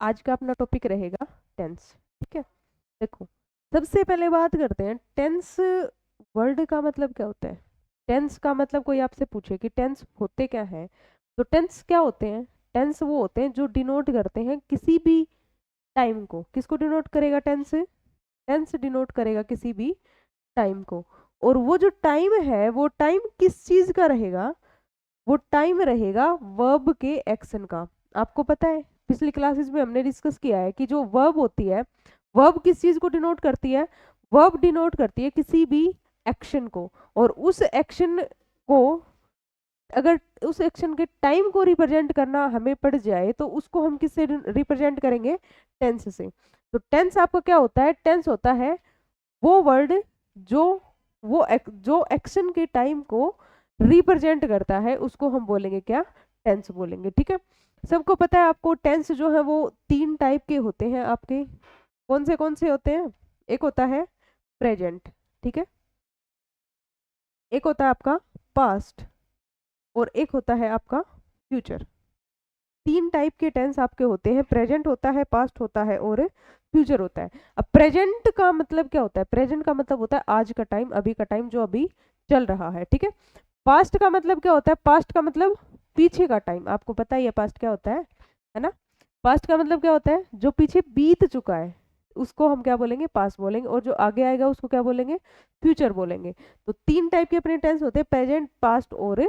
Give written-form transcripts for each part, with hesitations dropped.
आज का अपना टॉपिक रहेगा टेंस। ठीक है, देखो सबसे पहले बात करते हैं टेंस वर्ड का मतलब क्या होता है। टेंस का मतलब कोई आपसे पूछे कि टेंस होते क्या है, तो टेंस क्या होते हैं। टेंस वो होते हैं जो डिनोट करते हैं किसी भी टाइम को। किसको डिनोट करेगा टेंस? टेंस डिनोट करेगा किसी भी टाइम को। और वो जो टाइम है वो टाइम किस चीज का रहेगा? वो टाइम रहेगा वर्ब के एक्शन का। आपको पता है पिछली क्लासेस में हमने डिस्कस किया है कि जो वर्ब होती है, वर्ब किस चीज को डिनोट करती है? वर्ब डिनोट करती है किसी भी एक्शन को। और उस एक्शन को, अगर उस एक्शन के टाइम को रिप्रेजेंट करना हमें पड़ जाए तो उसको हम किससे रिप्रेजेंट करेंगे? टेंस से। तो टेंस आपका क्या होता है? टेंस होता है वो वर्ड जो जो एक्शन के टाइम को रिप्रेजेंट करता है, उसको हम बोलेंगे क्या? टेंस बोलेंगे। ठीक है, सबको पता है आपको टेंस जो है वो 3 टाइप के होते हैं आपके। कौन से होते हैं? एक होता है प्रेजेंट, ठीक है, एक होता है आपका पास्ट, और एक होता है आपका फ्यूचर। 3 टाइप के टेंस आपके होते हैं, प्रेजेंट होता है, पास्ट होता है और फ्यूचर होता है। अब प्रेजेंट का मतलब क्या होता है? प्रेजेंट का मतलब होता है आज का टाइम, अभी का टाइम जो अभी चल रहा है। ठीक है, पास्ट का मतलब क्या होता है? पास्ट का मतलब पीछे का टाइम। आपको पता ही है पास्ट क्या होता है ना? पास्ट का मतलब क्या होता है? जो पीछे बीत चुका है उसको हम क्या बोलेंगे? पास्ट बोलेंगे। और जो आगे आएगा उसको क्या बोलेंगे? फ्यूचर बोलेंगे। तो 3 टाइप के अपने टेंस होते हैं, प्रेजेंट, पास्ट और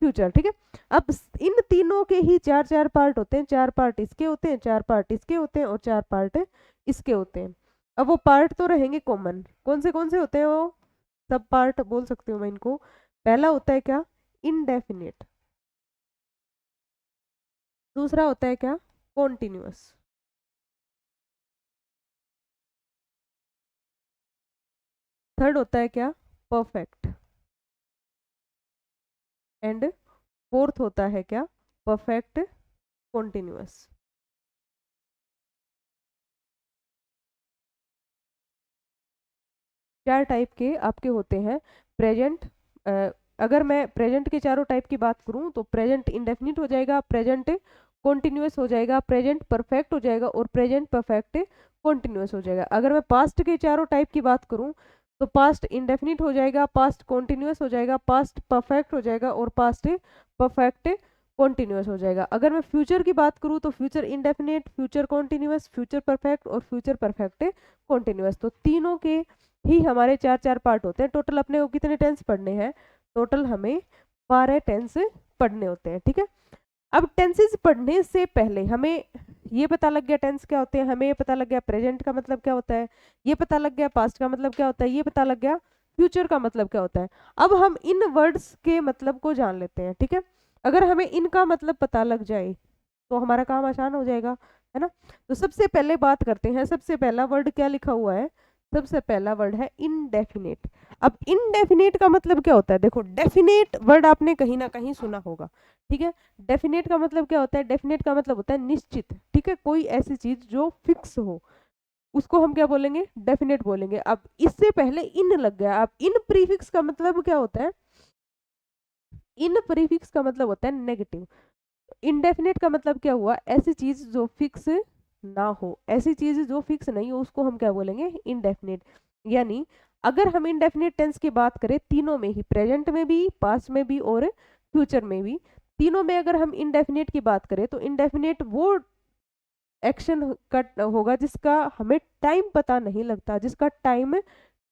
फ्यूचर। ठीक है, अब इन तीनों के ही 4 4 पार्ट होते हैं। 4 पार्ट इसके होते हैं, 4 पार्ट इसके होते हैं और 4 पार्ट इसके होते हैं। अब वो पार्ट तो रहेंगे कॉमन। कौन से होते हैं वो? सब पार्ट बोल सकती हूँ मैं इनको। पहला होता है क्या? इनडेफिनेट। दूसरा होता है क्या? कॉन्टिन्यूअस। थर्ड होता है क्या? परफेक्ट। एंड फोर्थ होता है क्या? Perfect continuous. 4 टाइप के आपके होते हैं प्रेजेंट। अगर मैं प्रेजेंट के चारों टाइप की बात करूं तो प्रेजेंट इंडेफिनिट हो जाएगा, प्रेजेंट कॉन्टिन्यूअस हो जाएगा, प्रेजेंट परफेक्ट हो जाएगा और प्रेजेंट परफेक्ट कॉन्टिन्यूअस हो जाएगा। अगर मैं पास्ट के चारों टाइप की बात करूं तो पास्ट इंडेफिनिट हो जाएगा, पास्ट कॉन्टिन्यूअस हो जाएगा, पास्ट परफेक्ट हो जाएगा और पास्ट परफेक्ट कॉन्टिन्यूअस हो जाएगा। अगर मैं फ्यूचर की बात करूं तो future indefinite, future continuous, future perfect और फ्यूचर परफेक्ट कॉन्टिन्यूअस। तो तीनों के ही हमारे 4 4 पार्ट होते हैं। टोटल अपने को कितने टेंस पढ़ने हैं? टोटल हमें 12 टेंस पढ़ने होते हैं। ठीक है, अब टेंसेस पढ़ने से पहले हमें ये पता लग गया टेंस क्या होते हैं, हमें ये पता लग गया प्रेजेंट का मतलब क्या होता है, ये पता लग गया पास्ट का मतलब क्या होता है, ये पता लग गया फ्यूचर का मतलब क्या होता है। अब हम इन वर्ड्स के मतलब को जान लेते हैं। ठीक है, अगर हमें इनका मतलब पता लग जाए तो हमारा काम आसान हो जाएगा, है ना? तो सबसे पहले बात करते हैं, सबसे पहला वर्ड क्या लिखा हुआ है? सबसे पहला वर्ड है इनडेफिनेट। अब इनडेफिनेट का मतलब क्या होता है? देखो डेफिनेट वर्ड आपने कहीं ना कहीं सुना होगा। ठीक है, डेफिनेट का मतलब क्या होता है? डेफिनेट का मतलब होता है निश्चित। ठीक है, कोई ऐसी चीज जो फिक्स हो उसको हम क्या बोलेंगे? डेफिनेट बोलेंगे। अब इससे पहले इन लग गया। अब इन प्रीफिक्स का मतलब क्या होता है? इन प्रीफिक्स का मतलब होता है नेगेटिव। इनडेफिनेट का मतलब क्या हुआ? ऐसी चीज जो फिक्स ना हो, ऐसी चीज जो फिक्स नहीं हो उसको हम क्या बोलेंगे? इनडेफिनेट। यानी अगर हम इनडेफिनेट टेंस की बात करें तीनों में ही, प्रेजेंट में भी, पास्ट में भी और फ्यूचर में भी, तीनों में अगर हम इनडेफिनेट की बात करें तो इनडेफिनेट वो एक्शन कट होगा जिसका हमें टाइम पता नहीं लगता, जिसका टाइम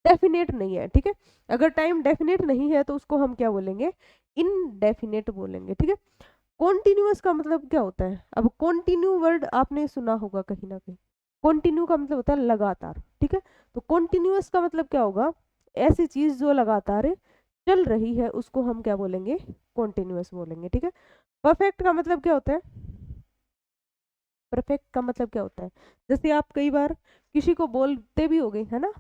डेफिनेट नहीं है। ठीक है, अगर टाइम डेफिनेट नहीं है तो उसको हम क्या बोलेंगे? इनडेफिनेट बोलेंगे। ठीक है, कॉन्टिन्यूअस का मतलब क्या होता है? अब कॉन्टिन्यू वर्ड आपने सुना होगा कहीं ना कहीं। कॉन्टिन्यू का मतलब होता है लगातार। ठीक है, तो कॉन्टिन्यूअस का मतलब क्या होगा? ऐसी चीज जो लगातार चल रही है उसको हम क्या बोलेंगे? कॉन्टिन्यूअस बोलेंगे। ठीक है, परफेक्ट का मतलब क्या होता है? परफेक्ट का मतलब क्या होता है? जैसे आप कई बार किसी को बोलते भी होगे, है ना,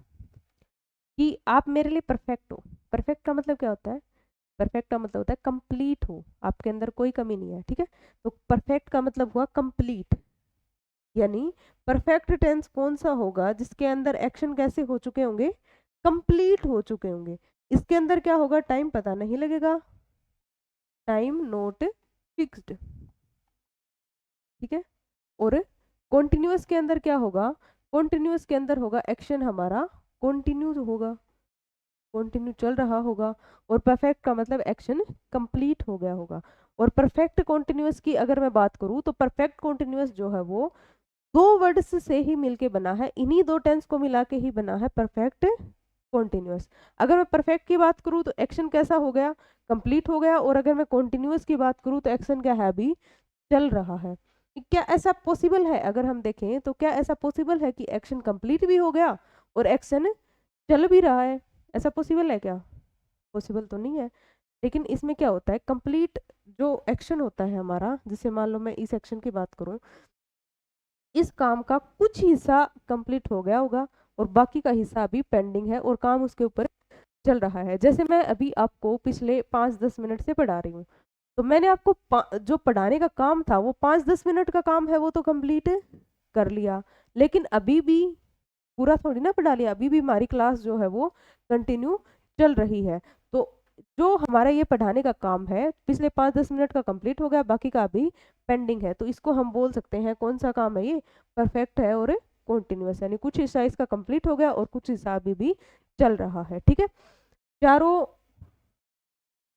कि आप मेरे लिए परफेक्ट हो। परफेक्ट का मतलब क्या होता है? परफेक्ट का मतलब होता है कंप्लीट हो, आपके अंदर कोई कमी नहीं है। ठीक है, तो परफेक्ट का मतलब हुआ कंप्लीट। यानी परफेक्ट टेंस कौन सा होगा? जिसके अंदर एक्शन कैसे हो चुके होंगे? कंप्लीट हो चुके होंगे। इसके अंदर क्या होगा? टाइम पता नहीं लगेगा, टाइम नॉट फिक्स्ड। ठीक है, और कॉन्टिन्यूअस के अंदर क्या होगा, कॉन्टिन्यूअस के अंदर होगा एक्शन हमारा कॉन्टिन्यू होगा, कॉन्टिन्यू चल रहा होगा, और परफेक्ट का मतलब एक्शन कंप्लीट हो गया होगा। और परफेक्ट कॉन्टिन्यूअस की अगर मैं बात करूं तो परफेक्ट कॉन्टिन्यूअस जो है वो दो वर्ड्स से ही मिलके बना है, इन्हीं दो टेंस को मिला के ही बना है परफेक्ट कॉन्टिन्यूअस। अगर मैं परफेक्ट की बात करूं तो एक्शन कैसा हो गया, कंप्लीट हो गया, और अगर मैं कॉन्टिन्यूअस की बात करूं तो एक्शन क्या है, अभी चल रहा है। क्या ऐसा पॉसिबल है, अगर हम देखें तो क्या ऐसा पॉसिबल है कि एक्शन कंप्लीट भी हो गया और एक्शन चल भी रहा है, ऐसा पॉसिबल है क्या? पॉसिबल तो नहीं है। लेकिन इसमें क्या होता है, कंप्लीट जो एक्शन होता है हमारा, जैसे मान लो मैं इस एक्शन की बात करूं, इस काम का कुछ हिस्सा कंप्लीट हो गया होगा और बाकी का हिस्सा अभी पेंडिंग है और काम उसके ऊपर चल रहा है। जैसे मैं अभी आपको पिछले 5-10 मिनट से पढ़ा रही हूँ, तो मैंने आपको जो पढ़ाने का काम था वो 5-10 मिनट का काम है, वो तो कंप्लीट कर लिया, लेकिन अभी भी पूरा थोड़ी ना पढ़ा लिया, अभी भी हमारी क्लास जो है वो कंटिन्यू चल रही है। तो जो हमारा ये पढ़ाने का काम है पिछले 5-10 मिनट का कंप्लीट हो गया, बाकी का अभी पेंडिंग है, तो इसको हम बोल सकते हैं कौन सा काम है ये, परफेक्ट है और कॉन्टिन्यूअस, यानी कुछ हिस्सा इसका कंप्लीट हो गया और कुछ हिस्सा अभी भी चल रहा है। ठीक है, चारों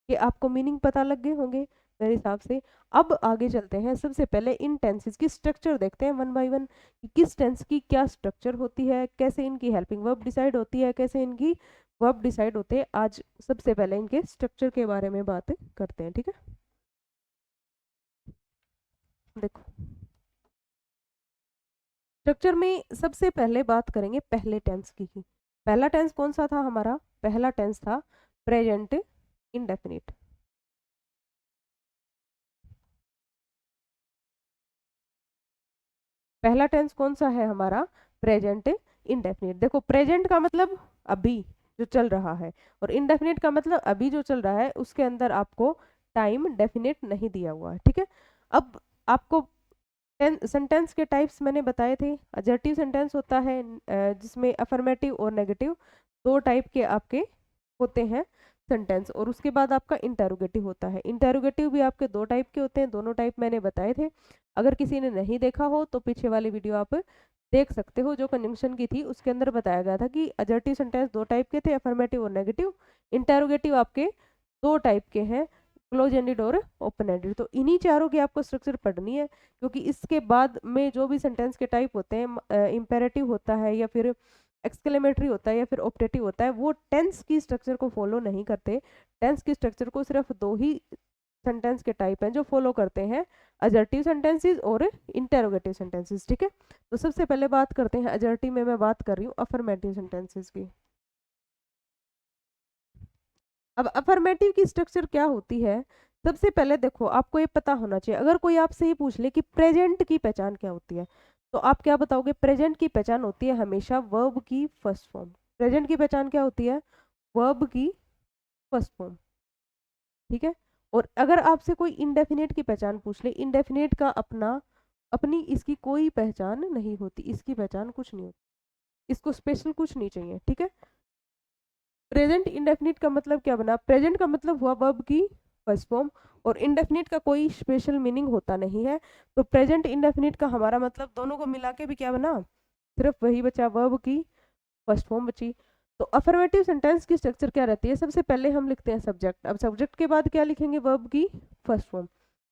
के आपको मीनिंग पता लग गए होंगे मेरे हिसाब से। अब आगे चलते हैं, सबसे पहले इन टेंसेस की स्ट्रक्चर देखते हैं वन बाय वन, कि किस टेंस की क्या स्ट्रक्चर होती है, कैसे इनकी हेल्पिंग वर्ब डिसाइड होती है, कैसे इनकी वर्ब डिसाइड होते हैं। आज सबसे पहले इनके स्ट्रक्चर के बारे में बात करते हैं। ठीक है, देखो स्ट्रक्चर में सबसे पहले बात करेंगे पहले टेंस की ही। पहला टेंस कौन सा था हमारा, पहला टेंस था प्रेजेंट इंडेफिनिट। पहला टेंस कौन सा है हमारा, प्रेजेंट इंडेफिनिट। देखो प्रेजेंट का मतलब अभी जो चल रहा है, और इंडेफिनिट का मतलब अभी जो चल रहा है उसके अंदर आपको टाइम डेफिनेट नहीं दिया हुआ है। ठीक है, अब आपको सेंटेंस के टाइप्स मैंने बताए थे। अजर्टिव सेंटेंस होता है जिसमें अफर्मेटिव और नेगेटिव दो टाइप के आपके होते हैं सेंटेंस, और उसके बाद आपका इंटेरोगेटिव होता है। इंटेरोगेटिव भी आपके दो टाइप के होते हैं, दोनों टाइप मैंने बताए थे। अगर किसी ने नहीं देखा हो तो पीछे वाली वीडियो आप देख सकते हो, जो कंजंक्शन की थी उसके अंदर बताया गया था कि अजर्टिव सेंटेंस दो टाइप के थे, अफर्मेटिव और नेगेटिव। इंटेरोगेटिव आपके दो टाइप के हैं, क्लोज एंडेड और ओपन एंडेड। तो इन्हीं चारों की आपको स्ट्रक्चर पढ़नी है, क्योंकि इसके बाद में जो भी सेंटेंस के टाइप होते हैं, इंपेरेटिव होता है या फिर एक्सक्लेमेटरी होता है या फिर ऑप्टेटिव होता है, वो टेंस की स्ट्रक्चर को फॉलो नहीं करते। टेंस की स्ट्रक्चर को सिर्फ दो ही सेंटेंस के टाइप हैं जो फॉलो करते हैं, अजर्टिव सेंटेंसेस और इंटेरोगेटिव सेंटेंसेस। ठीक है, तो सबसे पहले बात करते हैं अजर्टिव में, मैं बात कर रही हूँ अफर्मेटिव सेंटेंसेस की। अब अफर्मेटिव की स्ट्रक्चर क्या होती है, सबसे पहले देखो आपको ये पता होना चाहिए, अगर कोई आपसे ही पूछ ले कि प्रेजेंट की पहचान क्या होती है, तो आप क्या बताओगे, प्रेजेंट की पहचान होती है हमेशा वर्ब की फर्स्ट फॉर्म। प्रेजेंट की पहचान क्या होती है, वर्ब की फर्स्ट फॉर्म। ठीक है, और अगर आपसे कोई इंडेफिनेट की पहचान पूछ ले, इंडेफिनेट का अपनी इसकी कोई पहचान नहीं होती, इसकी पहचान कुछ नहीं होती, इसको स्पेशल कुछ नहीं चाहिए। ठीक है, प्रेजेंट इंडेफिनिट का मतलब क्या बना, प्रेजेंट का मतलब हुआ वर्ब की फर्स्ट फॉर्म, और इंडेफिनिट का कोई स्पेशल मीनिंग होता नहीं है। तो प्रेजेंट इंडेफिनिट का हमारा मतलब दोनों को मिला के भी क्या बना, सिर्फ वही बचा, वर्ब की फर्स्ट फॉर्म बची। तो अफर्मेटिव सेंटेंस की स्ट्रक्चर क्या रहती है, सबसे पहले हम लिखते हैं सब्जेक्ट, अब सब्जेक्ट के बाद क्या लिखेंगे, वर्ब की फर्स्ट फॉर्म।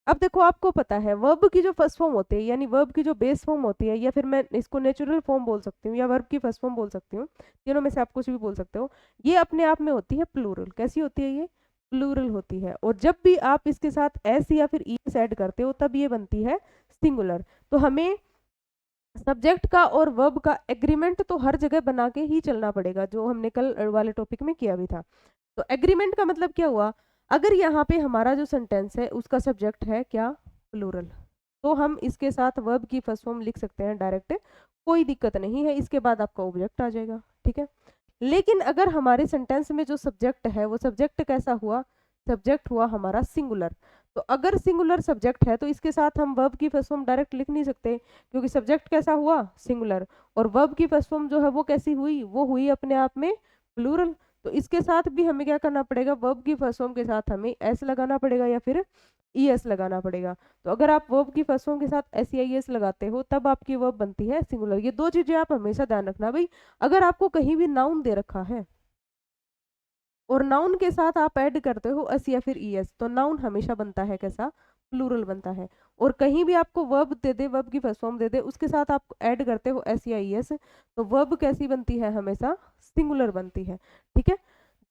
अब देखो आपको पता है वर्ब की जो फर्स्ट फॉर्म होती है, यानी वर्ब की जो बेस फॉर्म होती है, या फिर मैं इसको नेचुरल फॉर्म बोल सकती हूँ या वर्ब की फर्स्ट फॉर्म बोल सकती हूँ, तीनों में से आप कुछ भी बोल सकते हो, ये अपने आप में होती है प्लूरल। कैसी होती है ये, प्लूरल होती है, और जब भी आप इसके साथ एस या फिर ईएस ऐड करते हो तब ये बनती है सिंगुलर। तो हमें सब्जेक्ट का और वर्ब का एग्रीमेंट तो हर जगह बना के ही चलना पड़ेगा, जो हमने कल वाले टॉपिक में किया भी था। तो एग्रीमेंट का मतलब क्या हुआ, अगर यहाँ पे हमारा जो सेंटेंस है उसका सब्जेक्ट है क्या, प्लूरल, तो हम इसके साथ वर्ब की फर्स्ट फॉर्म लिख सकते हैं डायरेक्ट, कोई दिक्कत नहीं है, इसके बाद आपका ऑब्जेक्ट आ जाएगा। ठीक है, लेकिन अगर हमारे सेंटेंस में जो सब्जेक्ट है वो सब्जेक्ट कैसा हुआ, सब्जेक्ट हुआ हमारा सिंगुलर, तो अगर सिंगुलर सब्जेक्ट है तो इसके साथ हम वर्ब की फर्स्ट फॉर्म डायरेक्ट लिख नहीं सकते, क्योंकि सब्जेक्ट कैसा हुआ, सिंगुलर, और वर्ब की फर्स्ट फॉर्म जो है वो कैसी हुई, वो हुई अपने आप में प्लूरल। तो इसके साथ भी हमें क्या करना पड़ेगा, वर्ब की फर्स्ट फॉर्म के साथ हमें एस लगाना पड़ेगा या फिर ES लगाना पड़ेगा। तो अगर आप वर्ब की फर्स्ट फॉर्म के साथ SEIS लगाते हो तब आपकी वर्ब बनती है सिंगुलर। ये दो चीजें आप हमेशा ध्यान रखना भाई। अगर आपको कहीं भी नाउन दे रखा है और नाउन के साथ आप ऐड करते हो एस या फिर ES, तो नाउन हमेशा बनता है कैसा, प्लूरल बनता है। और कहीं भी आपको वर्ब दे दे, वर्ब की फर्स्ट फॉर्म दे दे, उसके साथ आप ऐड करते हो एस या ES, तो वर्ब कैसी बनती है, हमेशा सिंगुलर बनती है। ठीक है,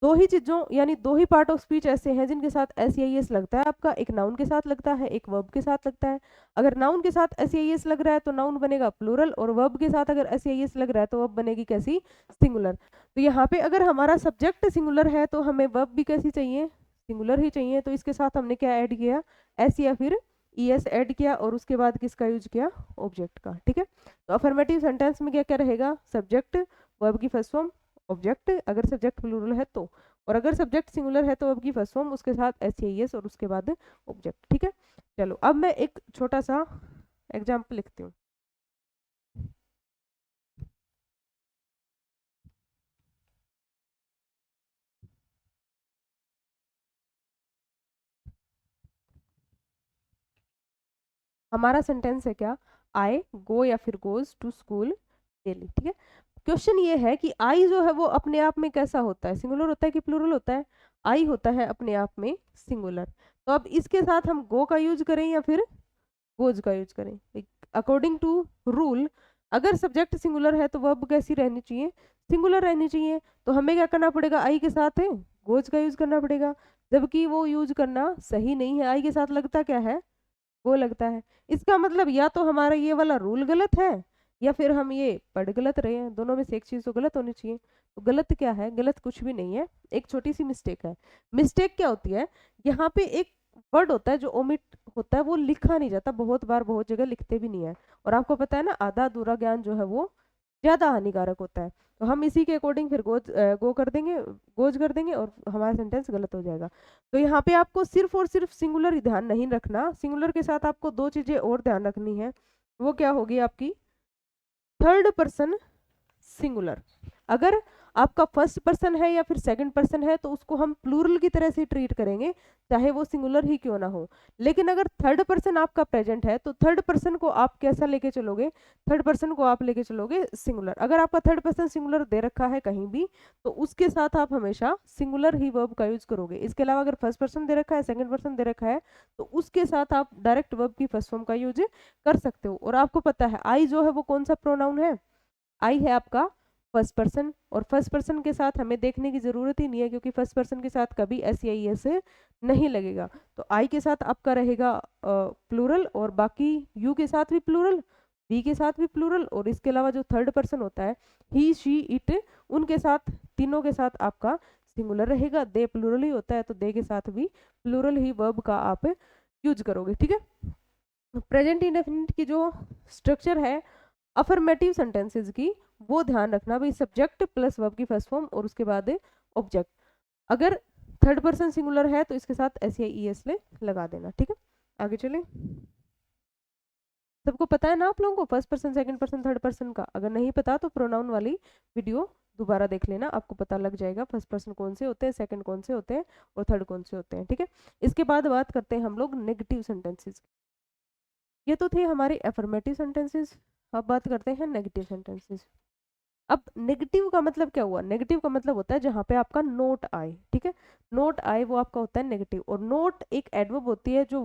दो ही चीजों यानी दो ही पार्ट ऑफ स्पीच ऐसे हैं जिनके साथ SEIS लगता है आपका, एक नाउन के साथ लगता है, एक वर्ब के साथ लगता है। अगर नाउन के साथ SEIS लग रहा है तो नाउन बनेगा प्लूरल, और वर्ब के साथ अगर SEIS लग रहा है तो वर्ब बनेगी कैसी, सिंगुलर। तो यहाँ पे अगर हमारा सब्जेक्ट सिंगुलर है तो हमें वर्ब भी कैसी चाहिए, सिंगुलर ही चाहिए। तो इसके साथ हमने क्या ऐड किया, एस या फिर ES ऐड किया, और उसके बाद किसका यूज किया, ऑब्जेक्ट का। ठीक है, तो अफर्मेटिव सेंटेंस में क्या क्या रहेगा, सब्जेक्ट, वर्ब की फर्स्ट फॉर्म, ऑब्जेक्ट अगर सब्जेक्ट प्लूरल है तो, और अगर सब्जेक्ट सिंगुलर है तो वर्ब की फर्स्ट फॉर्म, उसके साथ SEIS और उसके बाद ऑब्जेक्ट। ठीक है, चलो अब मैं एक छोटा सा एग्जाम्पल लिखती हूँ। हमारा सेंटेंस है क्या, आई गो या फिर गोज टू स्कूल डेली। ठीक है, क्वेश्चन ये है कि आई जो है वो अपने आप में कैसा होता है, सिंगुलर होता है कि प्लूरल होता है, आई होता है अपने आप में सिंगुलर। तो अब इसके साथ हम गो का यूज करें या फिर गोज का यूज करें, अकॉर्डिंग टू रूल अगर सब्जेक्ट सिंगुलर है तो वर्ब कैसी रहनी चाहिए, सिंगुलर रहनी चाहिए। तो हमें क्या करना पड़ेगा, आई के साथ है गोज का यूज करना पड़ेगा, जबकि वो यूज करना सही नहीं है। आई के साथ लगता क्या है, वो लगता है। इसका मतलब या तो हमारा ये वाला रूल गलत है या फिर हम ये पढ़ गलत रहे हैं, दोनों में से एक चीज तो गलत होनी चाहिए। तो गलत क्या है, गलत कुछ भी नहीं है, एक छोटी सी मिस्टेक है। मिस्टेक क्या होती है, यहाँ पे एक वर्ड होता है जो ओमिट होता है, वो लिखा नहीं जाता, बहुत बार बहुत जगह लिखते भी नहीं है। और आपको पता है ना, आधा अधूरा ज्ञान जो है वो ज्यादा हानिकारक होता है। तो हम इसी के अकॉर्डिंग फिर गो कर देंगे, गोज कर देंगे, और हमारा सेंटेंस गलत हो जाएगा। तो यहाँ पे आपको सिर्फ और सिर्फ सिंगुलर ही ध्यान नहीं रखना, सिंगुलर के साथ आपको दो चीजें और ध्यान रखनी है। वो क्या होगी आपकी, थर्ड पर्सन सिंगुलर। अगर आपका फर्स्ट पर्सन है या फिर सेकंड पर्सन है तो उसको हम प्लूरल की तरह से ट्रीट करेंगे, चाहे वो सिंगुलर ही क्यों ना हो। लेकिन अगर थर्ड पर्सन आपका प्रेजेंट है तो थर्ड पर्सन को आप कैसा लेके चलोगे, थर्ड पर्सन को आप लेके चलोगे सिंगुलर। अगर आपका थर्ड पर्सन सिंगुलर दे रखा है कहीं भी तो उसके साथ आप हमेशा सिंगुलर ही वर्ब का यूज करोगे। इसके अलावा अगर फर्स्ट पर्सन दे रखा है, सेकंड पर्सन दे रखा है, तो उसके साथ आप डायरेक्ट वर्ब की फर्स्ट फॉर्म का यूज कर सकते हो। और आपको पता है आई जो है वो कौन सा प्रोनाउन है, आई है आपका फर्स्ट पर्सन, और फर्स्ट पर्सन के साथ हमें देखने की जरूरत ही नहीं है क्योंकि फर्स्ट पर्सन के साथ कभी SEIS नहीं लगेगा। तो आई के साथ आपका रहेगा प्लूरल, और बाकी यू के साथ भी प्लूरल, बी के साथ भी प्लूरल, और इसके अलावा जो थर्ड पर्सन होता है ही शी इट, उनके साथ तीनों के साथ आपका सिंगुलर रहेगा। दे प्लूरल ही होता है तो दे के साथ भी प्लूरल ही वर्ब का आप यूज करोगे। ठीक है, प्रेजेंट इंडेफिनिट की जो स्ट्रक्चर है अफर्मेटिव सेंटेंसेस की, वो ध्यान रखना भाई, सब्जेक्ट प्लस वर्ब की फर्स्ट फॉर्म और उसके बाद ऑब्जेक्ट। अगर थर्ड पर्सन सिंगुलर है तो इसके साथ SEIS लगा देना। ठीक है, आगे चले। सबको पता है ना आप लोगों को first person, second person, third person का? अगर नहीं पता तो प्रोनाउन वाली वीडियो दोबारा देख लेना, आपको पता लग जाएगा फर्स्ट पर्सन कौन से होते हैं, सेकंड कौन से होते हैं, और थर्ड कौन से होते हैं। ठीक है, इसके बाद बात करते हैं हम लोग नेगेटिव सेंटेंसेस। ये तो थे हमारे अफर्मेटिव सेंटेंसेस, अब बात करते हैं नेगेटिव सेंटेंसेस। अब नेगेटिव का मतलब क्या हुआ, नेगेटिव का मतलब होता है जहां पे आपका नोट आए। ठीक है, नोट आए वो आपका होता है नेगेटिव। और नोट एक एडवर्ब होती है जो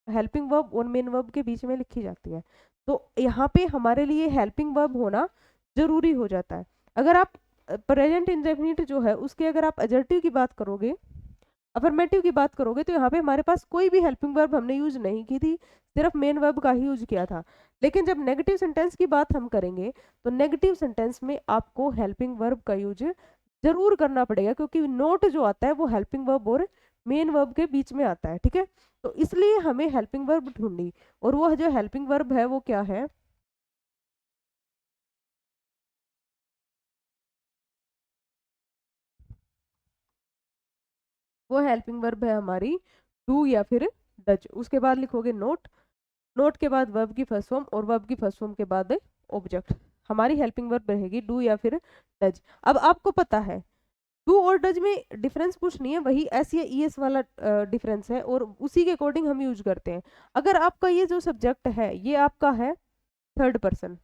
हेल्पिंग वर्ब और मेन वर्ब के बीच में लिखी जाती है। तो यहाँ पे हमारे लिए हेल्पिंग वर्ब होना जरूरी हो जाता है। अगर आप प्रेजेंट इंडेफिनिट जो है उसके अगर आप एडजेक्टिव की बात करोगे, अफर्मेटिव की बात करोगे, तो यहाँ पे हमारे पास कोई भी हेल्पिंग वर्ब हमने यूज नहीं की थी, सिर्फ मेन वर्ब का ही यूज किया था। लेकिन जब नेगेटिव सेंटेंस की बात हम करेंगे तो नेगेटिव सेंटेंस में आपको हेल्पिंग वर्ब का यूज जरूर करना पड़ेगा, क्योंकि नोट जो आता है वो हेल्पिंग वर्ब और मेन वर्ब के बीच में आता है। ठीक है, तो इसलिए हमें हेल्पिंग वर्ब ढूंढनी, और वह जो हेल्पिंग वर्ब है वो क्या है, वो हेल्पिंग वर्ब है हमारी डू या फिर डज। उसके बाद लिखोगे नोट, नोट के बाद वर्ब की फर्स्ट फॉर्म, और वर्ब की फर्स्ट फॉर्म के बाद ऑब्जेक्ट। हमारी हेल्पिंग वर्ब रहेगी डू या फिर डज। अब आपको पता है डू और डज में डिफरेंस कुछ नहीं है, वही एस या ई एस वाला डिफरेंस है और उसी के अकॉर्डिंग हम यूज करते हैं। अगर आपका ये जो सब्जेक्ट है ये आपका है थर्ड पर्सन,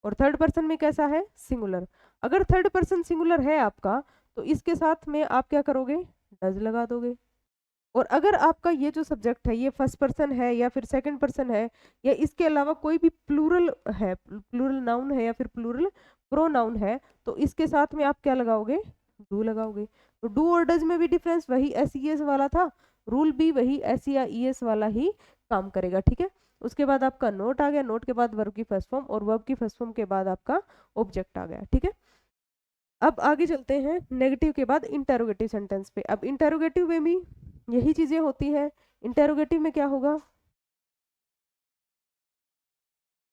और थर्ड पर्सन में कैसा है, सिंगुलर। अगर थर्ड पर्सन सिंगुलर है आपका, तो इसके साथ में आप क्या करोगे, डज लगा दोगे। और अगर आपका ये जो सब्जेक्ट है ये फर्स्ट पर्सन है या फिर सेकंड पर्सन है, या इसके अलावा कोई भी प्लूरल है, प्लूरल नाउन है या फिर प्लूरल प्रोनाउन है, तो इसके साथ में आप क्या लगाओगे, डू लगाओगे। तो डू और डज में भी डिफरेंस वही एस ई एस वाला था, रूल भी वही एस या ई एस वाला ही काम करेगा, ठीक है। उसके बाद आपका नोट आ गया, नोट के बाद वर्ब की फर्स्ट फॉर्म, और वर्ब की फर्स्ट फॉर्म के बाद आपका ऑब्जेक्ट आ गया, ठीक है। अब आगे चलते हैं नेगेटिव के बाद इंटेरोगेटिव सेंटेंस पे। अब इंटेरोगेटिव में भी यही चीजें होती है। इंटेरोगेटिव में क्या होगा,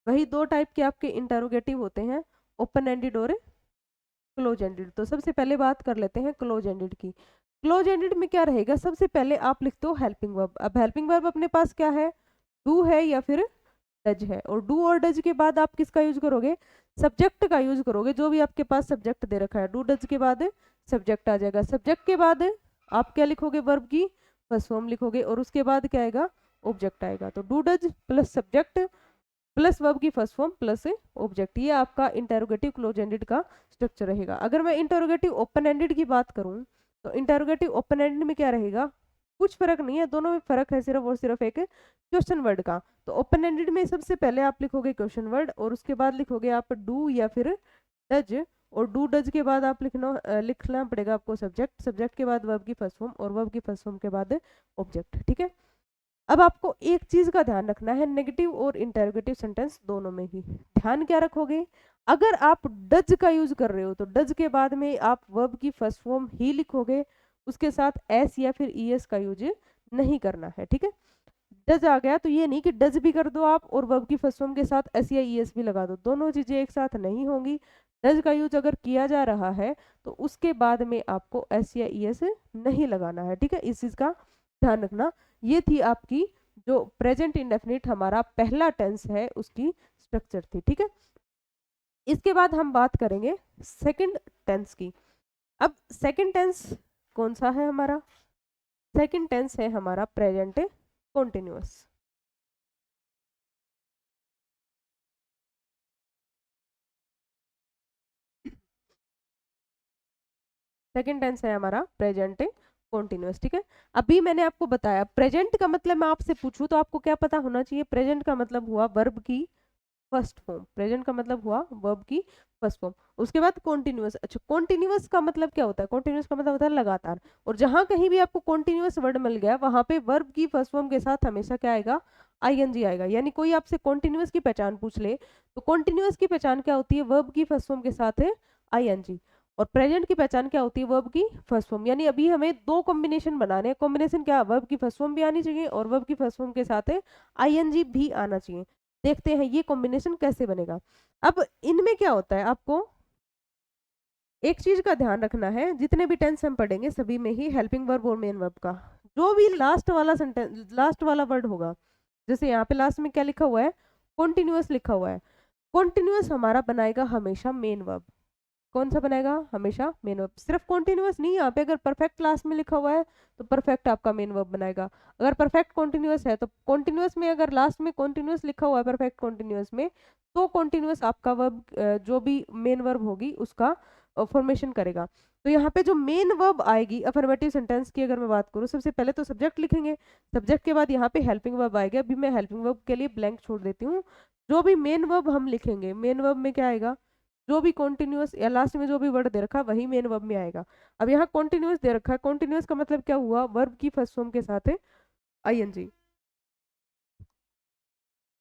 वही दो टाइप के आपके इंटेरोगेटिव होते हैं, ओपन एंडेड और क्लोज एंडेड। तो सबसे पहले बात कर लेते हैं क्लोज एंडेड की। क्लोज एंडेड में क्या रहेगा, सबसे पहले आप लिखते हो हेल्पिंग वर्ब। अब हेल्पिंग वर्ब अपने पास क्या है, डू है या फिर डज है, और डू और डज के बाद आप किसका यूज करोगे, सब्जेक्ट का यूज करोगे। जो भी आपके पास सब्जेक्ट दे रखा है, डू डज के बाद सब्जेक्ट आ जाएगा। सब्जेक्ट के बाद आप क्या लिखोगे, वर्ब की फर्स्ट फॉर्म लिखोगे, और उसके बाद क्या आएगा, ऑब्जेक्ट आएगा। तो do does plus subject plus verb की फर्स्ट फॉर्म प्लस ऑब्जेक्ट, ये आपका इंटेरोगेटिव क्लोज एंडेड का स्ट्रक्चर रहेगा। अगर मैं इंटेरोगेटिव ओपन एंडेड की बात करूं, तो इंटेरोगेटिव ओपन एंडेड में क्या रहेगा, कुछ फर्क नहीं है, दोनों में फर्क है सिर्फ और सिर्फ एक क्वेश्चन वर्ड का। तो ओपन एंडेड में सबसे पहले आप लिखोगे क्वेश्चन वर्ड, और उसके बाद लिखोगे आप डू या फिर डज, और डू डज के बाद आप लिखना पड़ेगा आपको सब्जेक्ट, सब्जेक्ट के बाद वर्ब की फर्स्ट फॉर्म, और वर्ब की फर्स्ट फॉर्म के बाद ऑब्जेक्ट, ठीक है। अब आपको एक चीज का ध्यान रखना है, नेगेटिव और इंटेरोगेटिव सेंटेंस दोनों में ही ध्यान क्या रखोगे, अगर आप डज का यूज कर रहे हो तो डज के बाद में आप वर्ब की फर्स्ट फॉर्म ही लिखोगे, उसके साथ एस या फिर ई एस का यूज नहीं करना है, ठीक है। डज आ गया तो ये नहीं कि डज भी कर दो आप और वर्ब की फर्स्ट फॉर्म के साथ एस या ई एस भी लगा दो, दोनों चीजें एक साथ नहीं होंगी। डज का यूज अगर किया जा रहा है तो उसके बाद में आपको एस या ई एस नहीं लगाना है, ठीक है, इस चीज का ध्यान रखना। ये थी आपकी जो प्रेजेंट इंडेफिनिट हमारा पहला टेंस है उसकी स्ट्रक्चर थी, ठीक है। इसके बाद हम बात करेंगे सेकंड टेंस की। अब सेकंड टेंस कौन सा है हमारा, सेकंड टेंस है हमारा प्रेजेंट कॉन्टिन्यूअस। सेकंड टेंस है हमारा प्रेजेंट कॉन्टिन्यूअस, ठीक है। अभी मैंने आपको बताया प्रेजेंट का मतलब, मैं आपसे पूछूं तो आपको क्या पता होना चाहिए, प्रेजेंट का मतलब हुआ वर्ब की फर्स्ट फॉर्म, प्रेजेंट का मतलब हुआ वर्ब की फर्स्ट फॉर्म। उसके बाद कॉन्टिन्यूअस, अच्छा कॉन्टिन्यूअस का मतलब क्या होता है, कॉन्टिन्यूअस का मतलब होता है लगातार, और जहां कहीं भी आपको कॉन्टिन्यूअस वर्ड मिल गया वहां पे वर्ब की फर्स्ट फॉर्म के साथ हमेशा क्या आएगा, आईएनजी आएगा। यानी कोई आपसे कॉन्टिन्यूअस की पहचान पूछ ले तो कॉन्टिन्यूअस की पहचान क्या होती है, वर्ब की फर्स्ट फॉर्म के साथ है आईएनजी, और प्रेजेंट की पहचान क्या होती है, वर्ब की फर्स्ट फॉर्म। यानी अभी हमें दो कॉम्बिनेशन बनाने हैं, कॉम्बिनेशन क्या, वर्ब की फर्स्ट फॉर्म भी आनी चाहिए और वर्ब की फर्स्ट फॉर्म के साथ आईएनजी भी आना चाहिए। देखते हैं ये कॉम्बिनेशन कैसे बनेगा। अब इनमें क्या होता है, आपको एक चीज का ध्यान रखना है, जितने भी टेंस हम पढ़ेंगे सभी में ही हेल्पिंग वर्ब और मेन वर्ब का जो भी लास्ट वाला सेंटेंस, लास्ट वाला वर्ड होगा, जैसे यहाँ पे लास्ट में क्या लिखा हुआ है, कॉन्टिन्यूअस लिखा हुआ है, कॉन्टिन्यूअस हमारा बनाएगा हमेशा मेन वर्ब। कौन सा बनाएगा, हमेशा मेन वर्ब। सिर्फ कॉन्टिन्यूअस नहीं, यहाँ पे अगर परफेक्ट लास्ट में लिखा हुआ है तो परफेक्ट आपका मेन वर्ब बनाएगा। अगर परफेक्ट कॉन्टिन्यूअस है तो कॉन्टिन्यूअस में अगर लास्ट में कॉन्टिन्यूअस लिखा हुआ है परफेक्ट कॉन्टिन्यूअस में, तो कॉन्टिन्यूअस आपका वर्ब जो भी मेन वर्ब होगी उसका फॉर्मेशन करेगा। तो यहाँ पे जो मेन वर्ब आएगी अफर्मेटिव सेंटेंस की अगर मैं बात करूँ, सबसे पहले तो सब्जेक्ट लिखेंगे, सब्जेक्ट के बाद यहाँ पे हेल्पिंग वर्ब आएगा। अभी मैं हेल्पिंग वर्ब के लिए ब्लैंक छोड़ देती हूँ। जो भी मेन वर्ब हम लिखेंगे, मेन वर्ब में क्या आएगा, जो भी कॉन्टिन्यूअस या लास्ट में जो भी वर्ड दे रखा है वही मेन वर्ब में आएगा। अब यहाँ कॉन्टिन्यूअस दे रखा है, कॉन्टिन्यूअस का मतलब क्या हुआ, वर्ब की फर्स्ट फॉर्म के साथ है आईएनजी।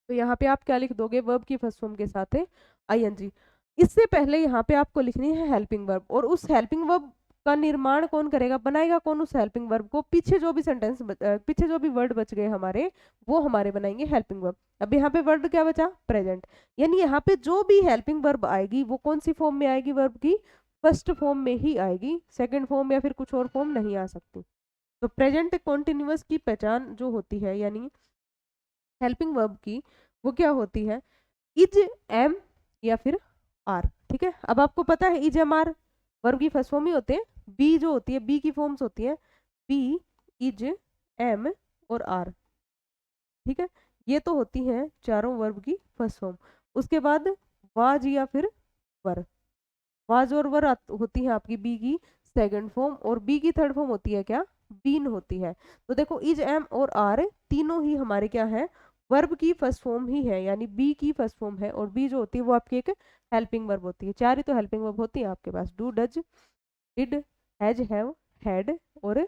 तो यहाँ पे आप क्या लिख दोगे, वर्ब की फर्स्ट फॉर्म के साथ है आईएनजी। इससे पहले यहाँ पे आपको लिखनी है हेल्पिंग वर्ब, और उस हेल्पिंग वर्ब का निर्माण कौन करेगा, बनाएगा कौन उस हेल्पिंग वर्ब को, पीछे जो भी सेंटेंस पीछे जो भी वर्ड बच गए हमारे, वो हमारे बनाएंगे हेल्पिंग वर्ब। अब यहाँ पे वर्ड क्या बचा, प्रेजेंट। यानी यहाँ पे जो भी हेल्पिंग वर्ब आएगी वो कौन सी फॉर्म में आएगी, वर्ब की फर्स्ट फॉर्म में ही आएगी, सेकेंड फॉर्म या फिर कुछ और फॉर्म नहीं आ सकती। तो प्रेजेंट कॉन्टिन्यूअस की पहचान जो होती है, यानी हेल्पिंग वर्ब की, वो क्या होती है, इज, एम या फिर आर, ठीक है। अब आपको पता है इज, एम, आर, वर्ब की फर्स्ट फॉर्म ही होते हैं। बी जो होती है, बी की फॉर्म्स होती है बी, इज, एम और आर, ठीक है। ये तो होती हैं चारों वर्ब की फर्स्ट फॉर्म। उसके बाद वाज या फिर वर, वाज और वर होती है आपकी बी की सेकंड फॉर्म, और बी की थर्ड फॉर्म होती है क्या, बीन होती है। तो देखो इज, एम और आर तीनों ही हमारे क्या है, वर्ब की फर्स्ट फॉर्म ही है, यानी बी की फर्स्ट फॉर्म है, और बी जो होती है वो आपकी एक हेल्पिंग वर्ब होती है। चार ही तो हेल्पिंग वर्ब होती है आपके पास, do, does, did, has, have, had और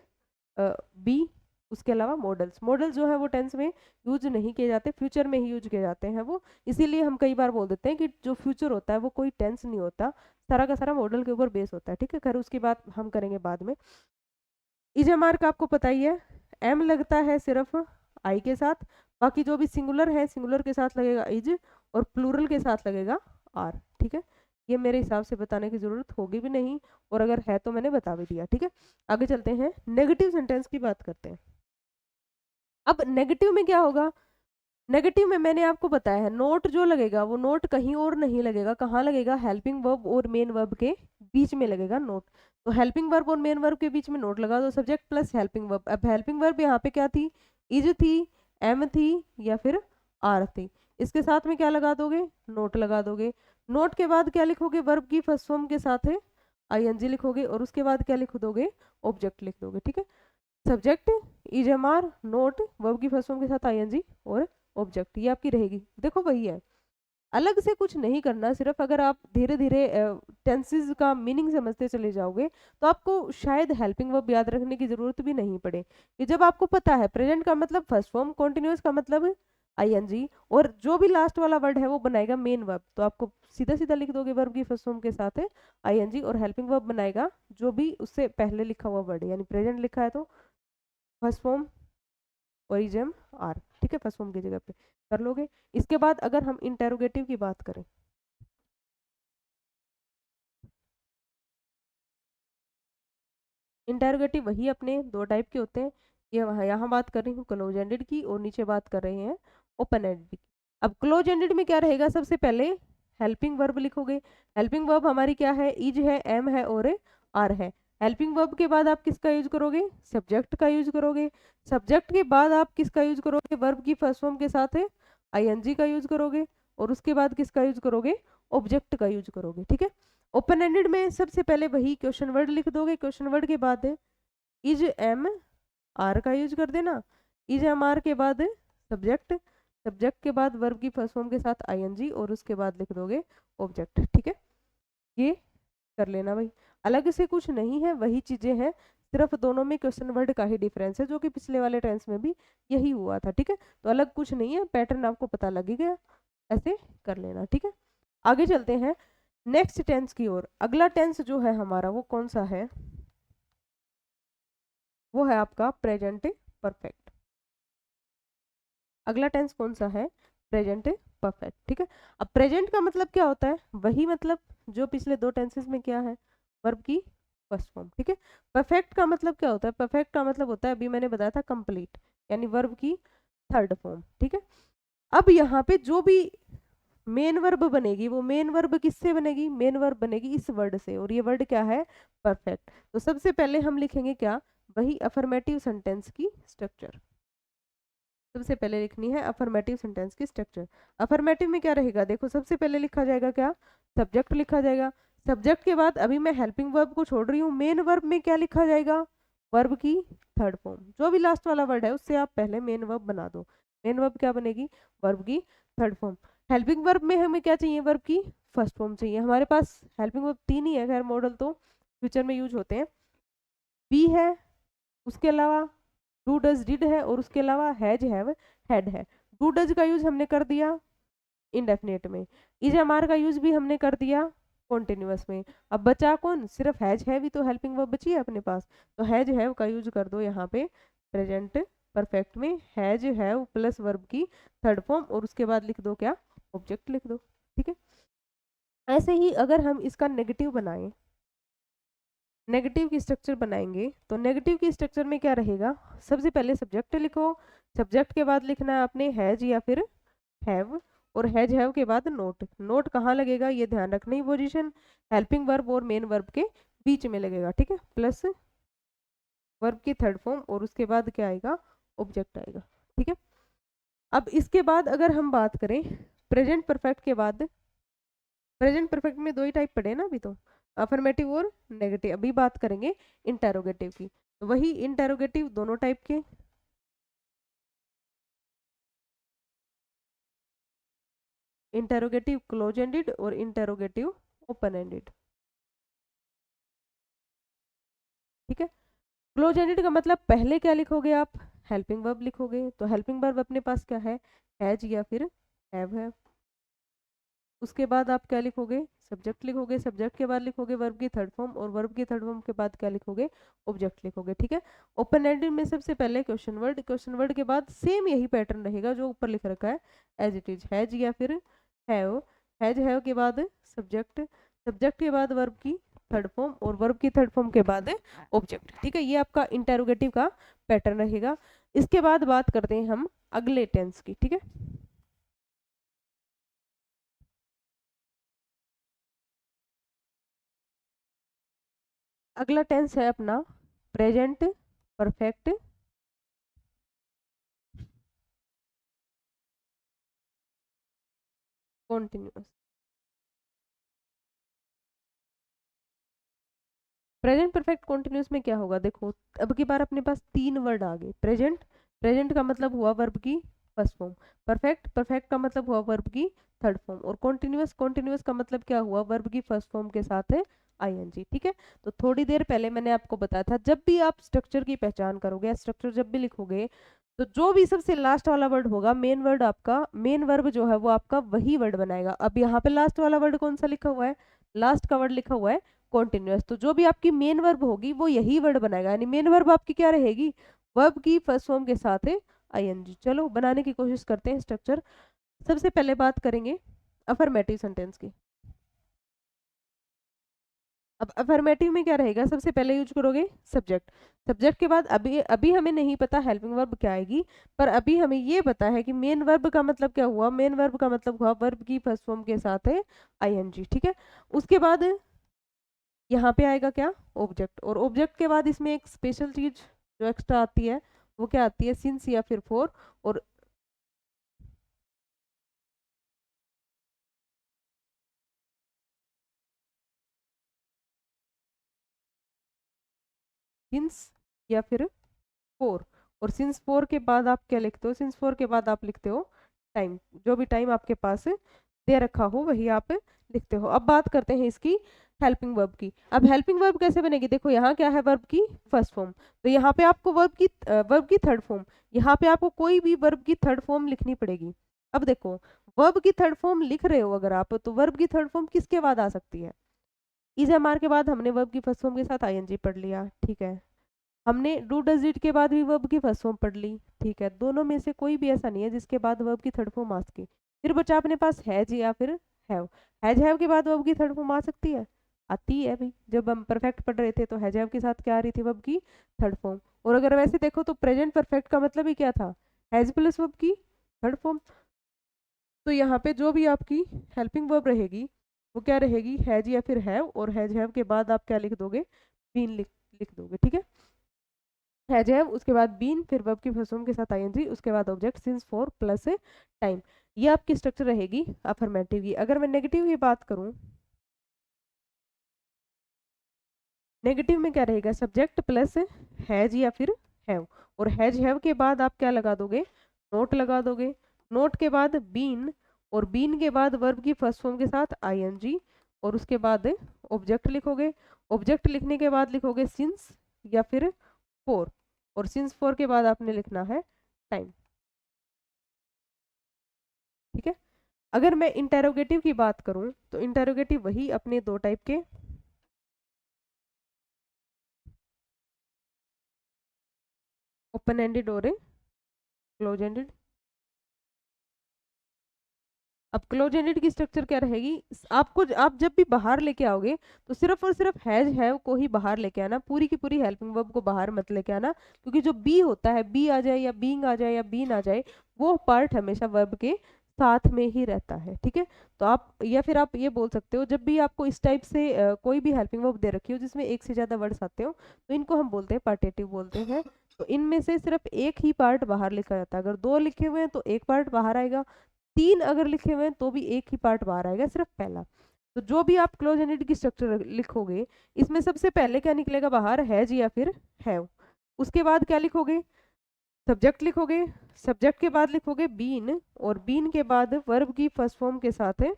बी। उसके अलावा मॉडल्स, मॉडल जो है वो टेंस में यूज नहीं किए जाते, फ्यूचर में ही यूज किए जाते हैं वो। इसीलिए हम कई बार बोल देते हैं कि जो फ्यूचर होता है वो कोई टेंस नहीं होता, सारा का सारा मॉडल के ऊपर बेस होता है, ठीक है। खैर उसकी बात हम करेंगे बाद में। इजमार का आपको पता ही है, एम लगता है सिर्फ आई के साथ, बाकी जो भी सिंगुलर है सिंगुलर के साथ लगेगा इज, और प्लूरल के साथ लगेगा आर, ठीक है। ये मेरे हिसाब से बताने की जरूरत होगी भी नहीं, और अगर है तो मैंने बता भी दिया, ठीक है। आगे चलते हैं, नेगेटिव सेंटेंस की बात करते हैं। अब नेगेटिव में क्या होगा, नेगेटिव में मैंने आपको बताया है नोट जो लगेगा वो नोट कहीं और नहीं लगेगा, कहाँ लगेगा, हेल्पिंग वर्ब और मेन वर्ब के बीच में लगेगा नोट। तो हेल्पिंग वर्ब और मेन वर्ब के बीच में नोट लगा दो, सब्जेक्ट प्लस हेल्पिंग वर्ब। अब हेल्पिंग वर्ब यहाँ पे क्या थी, इज थी, एम थी या फिर आर थी, इसके साथ में क्या लगा दोगे, नोट लगा दोगे। नोट के बाद क्या लिखोगे, वर्ब की फर्स्ट फॉर्म के साथ है आईएनजी लिखोगे, और उसके बाद क्या लिख दोगे, ऑब्जेक्ट लिख दोगे, ठीक है। Subject is, am, are, not, verb की फर्स्ट फॉर्म के साथ आईएनजी और ऑब्जेक्ट, ये आपकी रहेगी। देखो वही है, अलग से कुछ नहीं करना, सिर्फ अगर आप धीरे धीरे टेंसेस का मीनिंग समझते चले जाओगे तो आपको शायद हेल्पिंग वर्ब याद रखने की जरूरत भी नहीं पड़े, कि जब आपको पता है प्रेजेंट का मतलब फर्स्ट फॉर्म, कॉन्टिन्यूअस का मतलब आईएनजी, और जो भी लास्ट वाला वर्ड है वो बनाएगा मेन वर्ब, तो आपको सीधा सीधा लिख दोगे वर्ब की फर्स्ट फॉर्म के साथ है आईएनजी, और हेल्पिंग वर्ब बनाएगा जो भी उससे पहले लिखा हुआ वर्ड है, यानी प्रेजेंट लिखा है तो फर्स्ट फॉर्म ओरिजिम आर, ठीक है, फर्स्ट फॉर्म की जगह पे कर लोगे। इसके बाद अगर हम इंटेरोगेटिव की बात करें, इंटेरोगेटिव वही अपने दो टाइप के होते हैं, ये वहाँ यहाँ बात कर रही हूँ क्लोज एंडेड की, और नीचे बात कर रहे हैं ओपन एंडेड की। अब क्लोज एंडेड में क्या रहेगा, सबसे पहले हेल्पिंग वर्ब लिखोगे। हेल्पिंग वर्ब हमारी क्या है, इज है, एम है और आर है। हेल्पिंग वर्ब के बाद आप किसका यूज करोगे, सब्जेक्ट का यूज करोगे। सब्जेक्ट के बाद आप किसका यूज करोगे, वर्ब की फर्स्ट फॉर्म के साथ है आईएनजी का यूज करोगे, और उसके बाद किसका यूज करोगे, ऑब्जेक्ट का यूज करोगे, ठीक है। ओपन एंडेड में सबसे पहले वही क्वेश्चन वर्ड लिख दोगे, क्वेश्चन वर्ड के बाद इज, एम, आर का यूज कर देना। इज, एम, आर के बाद सब्जेक्ट, सब्जेक्ट के बाद वर्ब की फर्स्ट फॉर्म के साथ आईएनजी, और उसके बाद लिख दोगे ऑब्जेक्ट, ठीक है। ये कर लेना भाई, अलग से कुछ नहीं है, वही चीजें हैं, सिर्फ दोनों में क्वेश्चन वर्ड का ही डिफरेंस है, जो कि पिछले वाले टेंस में भी यही हुआ था, ठीक है। तो अलग कुछ नहीं है, पैटर्न आपको पता लग ही गया, ऐसे कर लेना, ठीक है। आगे चलते हैं नेक्स्ट टेंस की ओर। अगला टेंस जो है हमारा वो कौन सा है, वो है आपका प्रेजेंट परफेक्ट। अगला टेंस कौन सा है, प्रेजेंट परफेक्ट, ठीक है। अब प्रेजेंट का मतलब क्या होता है, वही मतलब जो पिछले दो टेंसेस में क्या है, वर्ब की फर्स्ट फॉर्म, ठीक है। परफेक्ट का मतलब क्या होता है, परफेक्ट का मतलब होता है, अभी मैंने बताया था कंप्लीट, यानी वर्ब की थर्ड फॉर्म, ठीक है। अब यहाँ पे जो भी मेन वर्ब बनेगी, वो मेन वर्ब किससे बनेगी, मेन वर्ब बनेगी इस वर्ड से, और ये वर्ड क्या है, परफेक्ट। तो सबसे पहले हम लिखेंगे क्या, वही अफर्मेटिव सेंटेंस की स्ट्रक्चर, सबसे पहले लिखनी है अफर्मेटिव सेंटेंस की स्ट्रक्चर। अफर्मेटिव में क्या रहेगा, देखो सबसे पहले लिखा जाएगा क्या, सब्जेक्ट लिखा जाएगा। सब्जेक्ट के बाद अभी मैं हेल्पिंग वर्ब को छोड़ रही हूँ, मेन वर्ब में क्या लिखा जाएगा, वर्ब की थर्ड फॉर्म, जो भी लास्ट वाला वर्ड है उससे आप पहले मेन वर्ब बना दो। मेन वर्ब क्या बनेगी, वर्ब की थर्ड फॉर्म। हेल्पिंग वर्ब में हमें क्या चाहिए, वर्ब की फर्स्ट फॉर्म चाहिए। हमारे पास हेल्पिंग वर्ब तीन ही है, खैर मॉडल तो फ्यूचर में यूज होते हैं, बी है, उसके अलावा डू, डज, डिड है, और उसके अलावा हैज, हैव, हैड है। डू डज का यूज हमने कर दिया इंडेफिनेट में, इज, एम, आर का यूज भी हमने कर दिया कॉन्टिन्यूअस में। अब बचा कौन, सिर्फ हैज है, भी तो हेल्पिंग वर्ब बची है अपने पास, तो हैज, हैव का यूज कर दो यहाँ पे प्रेजेंट परफेक्ट में, हैज, हैव प्लस वर्ब की थर्ड फॉर्म, और उसके बाद लिख दो क्या, ऑब्जेक्ट लिख दो, ठीक है। ऐसे ही अगर हम इसका नेगेटिव बनाएं, नेगेटिव की स्ट्रक्चर बनाएंगे, तो नेगेटिव की स्ट्रक्चर में क्या रहेगा, सबसे पहले सब्जेक्ट लिखो, सब्जेक्ट के बाद लिखना है आपने हैज या फिर हैव, और हैज, हैव के बाद नोट। नोट कहाँ लगेगा ये ध्यान रखना ही, पोजीशन हेल्पिंग वर्ब और मेन वर्ब के बीच में लगेगा, ठीक है, प्लस वर्ब की थर्ड फॉर्म और उसके बाद क्या आएगा, ऑब्जेक्ट आएगा, ठीक है। अब इसके बाद अगर हम बात करें प्रेजेंट परफेक्ट के बाद, प्रेजेंट परफेक्ट में दो ही टाइप पढ़े ना अभी तो, अफर्मेटिव और नेगेटिव। अभी बात करेंगे इंटेरोगेटिव की, तो वही इंटेरोगेटिव दोनों टाइप के, इंटेरोगेटिव क्लोज एंडेड और इंटेरोगेटिव ओपन एंडेड, ठीक है। क्लोज एंडेड का मतलब पहले क्या लिखोगे आप, हेल्पिंग वर्ब लिखोगे, तो हेल्पिंग वर्ब अपने पास क्या है, हैज या फिर हैव है। उसके बाद आप क्या लिखोगे, सब्जेक्ट लिखोगे, सब्जेक्ट के बाद लिखोगे वर्ब की थर्ड फॉर्म और वर्ब की थर्ड फॉर्म के बाद क्या लिखोगे, ऑब्जेक्ट लिखोगे, ठीक है। ओपन एंडेड में सबसे पहले क्वेश्चन वर्ड, क्वेश्चन वर्ड के बाद सेम यही पैटर्न रहेगा जो ऊपर लिख रखा है, एज इट इज, हैज या फिर हैव, हैज हैव के बाद सब्जेक्ट, सब्जेक्ट के बाद वर्ब की थर्ड फॉर्म और वर्ब की थर्ड फॉर्म के बाद ऑब्जेक्ट, ठीक है। ये आपका इंटेरोगेटिव का पैटर्न रहेगा। इसके बाद बात करते हैं हम अगले टेंस की, ठीक है। अगला टेंस है अपना present perfect continuous. Present perfect continuous में क्या होगा, देखो अब की बार अपने पास तीन वर्ड आ गए, प्रेजेंट, प्रेजेंट का मतलब हुआ वर्ब की फर्स्ट फॉर्म, परफेक्ट, परफेक्ट का मतलब हुआ वर्ब की थर्ड फॉर्म, और कॉन्टिन्यूअस, कॉन्टिन्यूअस का मतलब क्या हुआ, वर्ब की फर्स्ट फॉर्म के साथ है आईएनजी, ठीक है। तो थोड़ी देर पहले मैंने आपको बताया था जब भी आप स्ट्रक्चर की पहचान करोगे या स्ट्रक्चर जब भी लिखोगे, तो जो भी सबसे लास्ट वाला वर्ड होगा, मेन वर्ड आपका, मेन वर्ब जो है वो आपका वही वर्ड बनाएगा। अब यहाँ पे लास्ट वाला वर्ड कौन सा लिखा हुआ है, लास्ट का वर्ड लिखा हुआ है कॉन्टिन्यूअस, तो जो भी आपकी मेन वर्ब होगी वो यही वर्ड बनाएगा, यानी मेन वर्ब आपकी क्या रहेगी, वर्ब की फर्स्ट फॉर्म के साथ है आईएनजी। चलो बनाने की कोशिश करते हैं स्ट्रक्चर। सबसे पहले बात करेंगे अफर्मेटिव सेंटेंस की। अब अफर्मेटिव में क्या रहेगा, सबसे पहले यूज करोगे सब्जेक्ट, सब्जेक्ट के बाद अभी अभी हमें नहीं पता हेल्पिंग वर्ब क्या आएगी, पर अभी हमें ये पता है कि मेन वर्ब का मतलब क्या हुआ, मेन वर्ब का मतलब हुआ वर्ब की फर्स्ट फॉर्म के साथ है आईएनजी, ठीक है। उसके बाद यहाँ पे आएगा क्या, ऑब्जेक्ट, और ऑब्जेक्ट के बाद इसमें एक स्पेशल चीज जो एक्स्ट्रा आती है वो क्या आती है, सिंस या फिर फॉर, और सिंस या फिर फोर, और सिंस फोर के बाद आप क्या लिखते हो, सिंस फोर के बाद आप लिखते हो टाइम, जो भी टाइम आपके पास दे रखा हो वही आप लिखते हो। अब बात करते हैं इसकी हेल्पिंग वर्ब की। अब हेल्पिंग वर्ब कैसे बनेगी, देखो यहाँ क्या है, वर्ब की फर्स्ट फॉर्म, तो यहाँ पे आपको वर्ब की थर्ड फॉर्म, यहाँ पे आपको कोई भी वर्ब की थर्ड फॉर्म लिखनी पड़ेगी। अब देखो वर्ब की थर्ड फॉर्म लिख रहे हो अगर आप, तो वर्ब की थर्ड फॉर्म किसके बाद आ सकती है, इज एम आर के बाद हमने वर्ब की फर्स्ट फॉर्म के साथ आईएनजी पढ़ लिया, ठीक है। हमने डू डज इट के बाद भी वर्ब की फर्स्ट फॉर्म पढ़ ली, ठीक है। दोनों में से कोई भी ऐसा नहीं है जिसके बाद वर्ब की थर्ड फॉर्म आ सके। फिर बचा अपने पास हैज या फिर हैव, हैज हैव के बाद वर्ब की थर्ड फॉर्म आ सकती है, आती है भाई, जब हम परफेक्ट पढ़ रहे थे तो हैज हैव के साथ क्या आ रही थी, वर्ब की थर्ड फॉर्म। और अगर वैसे देखो तो प्रेजेंट परफेक्ट का मतलब ही क्या था, हैज प्लस वर्ब की थर्ड फॉर्म, तो यहाँ पे जो भी आपकी हेल्पिंग वर्ब रहेगी वो क्या रहेगी, हैज या फिर हैव, और हैज हैव के बाद आप क्या लिख दोगे, बीन लिख दोगे, ठीक है। हैज हैव उसके बाद बीन, फिर वर्ब की फर्स्ट फॉर्म के साथ आईएनजी, उसके बाद object since for plus time. ये आपकी स्ट्रक्चर रहेगी अफर्मेटिव की। अगर मैं नेगेटिव की बात करूं, नेगेटिव में क्या रहेगा, सब्जेक्ट प्लस हैज या फिर हैव, और हैज हैव के बाद आप क्या लगा दोगे, नोट लगा दोगे, नोट के बाद बीन, और बीन के बाद वर्ब की फर्स्ट फॉर्म के साथ आईएनजी, और उसके बाद ऑब्जेक्ट लिखोगे, ऑब्जेक्ट लिखने के बाद लिखोगे सिंस या फिर फोर, और सिंस फोर के बाद आपने लिखना है टाइम, ठीक है। अगर मैं इंटेरोगेटिव की बात करूं तो इंटेरोगेटिव वही अपने दो टाइप के, ओपन एंडेड और क्लोज एंडेड। अब क्लोज एंडेड की स्ट्रक्चर क्या रहेगी, आपको आप जब भी बाहर लेके आओगे तो सिर्फ और सिर्फ हैज हैव को ही बाहर लेके आना, पूरी की पूरी हेल्पिंग वर्ब को बाहर मत लेके आना, क्योंकि जो बी होता है, बी आ जाए या बीइंग आ जाए या बीन आ जाए, वो पार्ट हमेशा वर्ब के साथ में ही रहता है, ठीक है। तो आप या फिर आप ये बोल सकते हो, जब भी आपको इस टाइप से कोई भी हेल्पिंग वर्ब दे रखी हो जिसमें एक से ज़्यादा वर्ड्स आते हो, तो इनको हम बोलते हैं पार्टेटिव बोलते हैं। तो इनमें से सिर्फ एक ही पार्ट बाहर लिखा जाता है। अगर दो लिखे हुए हैं तो एक पार्ट बाहर आएगा, तीन अगर लिखे हुए हैं तो भी एक ही पार्ट बाहर आएगा, सिर्फ पहला। तो जो भी आप क्लोज एंडेड की स्ट्रक्चर लिखोगे, इसमें सबसे पहले क्या निकलेगा बाहर, हैज या फिर हैव। उसके बाद क्या लिखोगे, सब्जेक्ट लिखोगे, सब्जेक्ट के बाद लिखोगे बीन, और बीन के बाद वर्ब की फर्स्ट फॉर्म के साथ है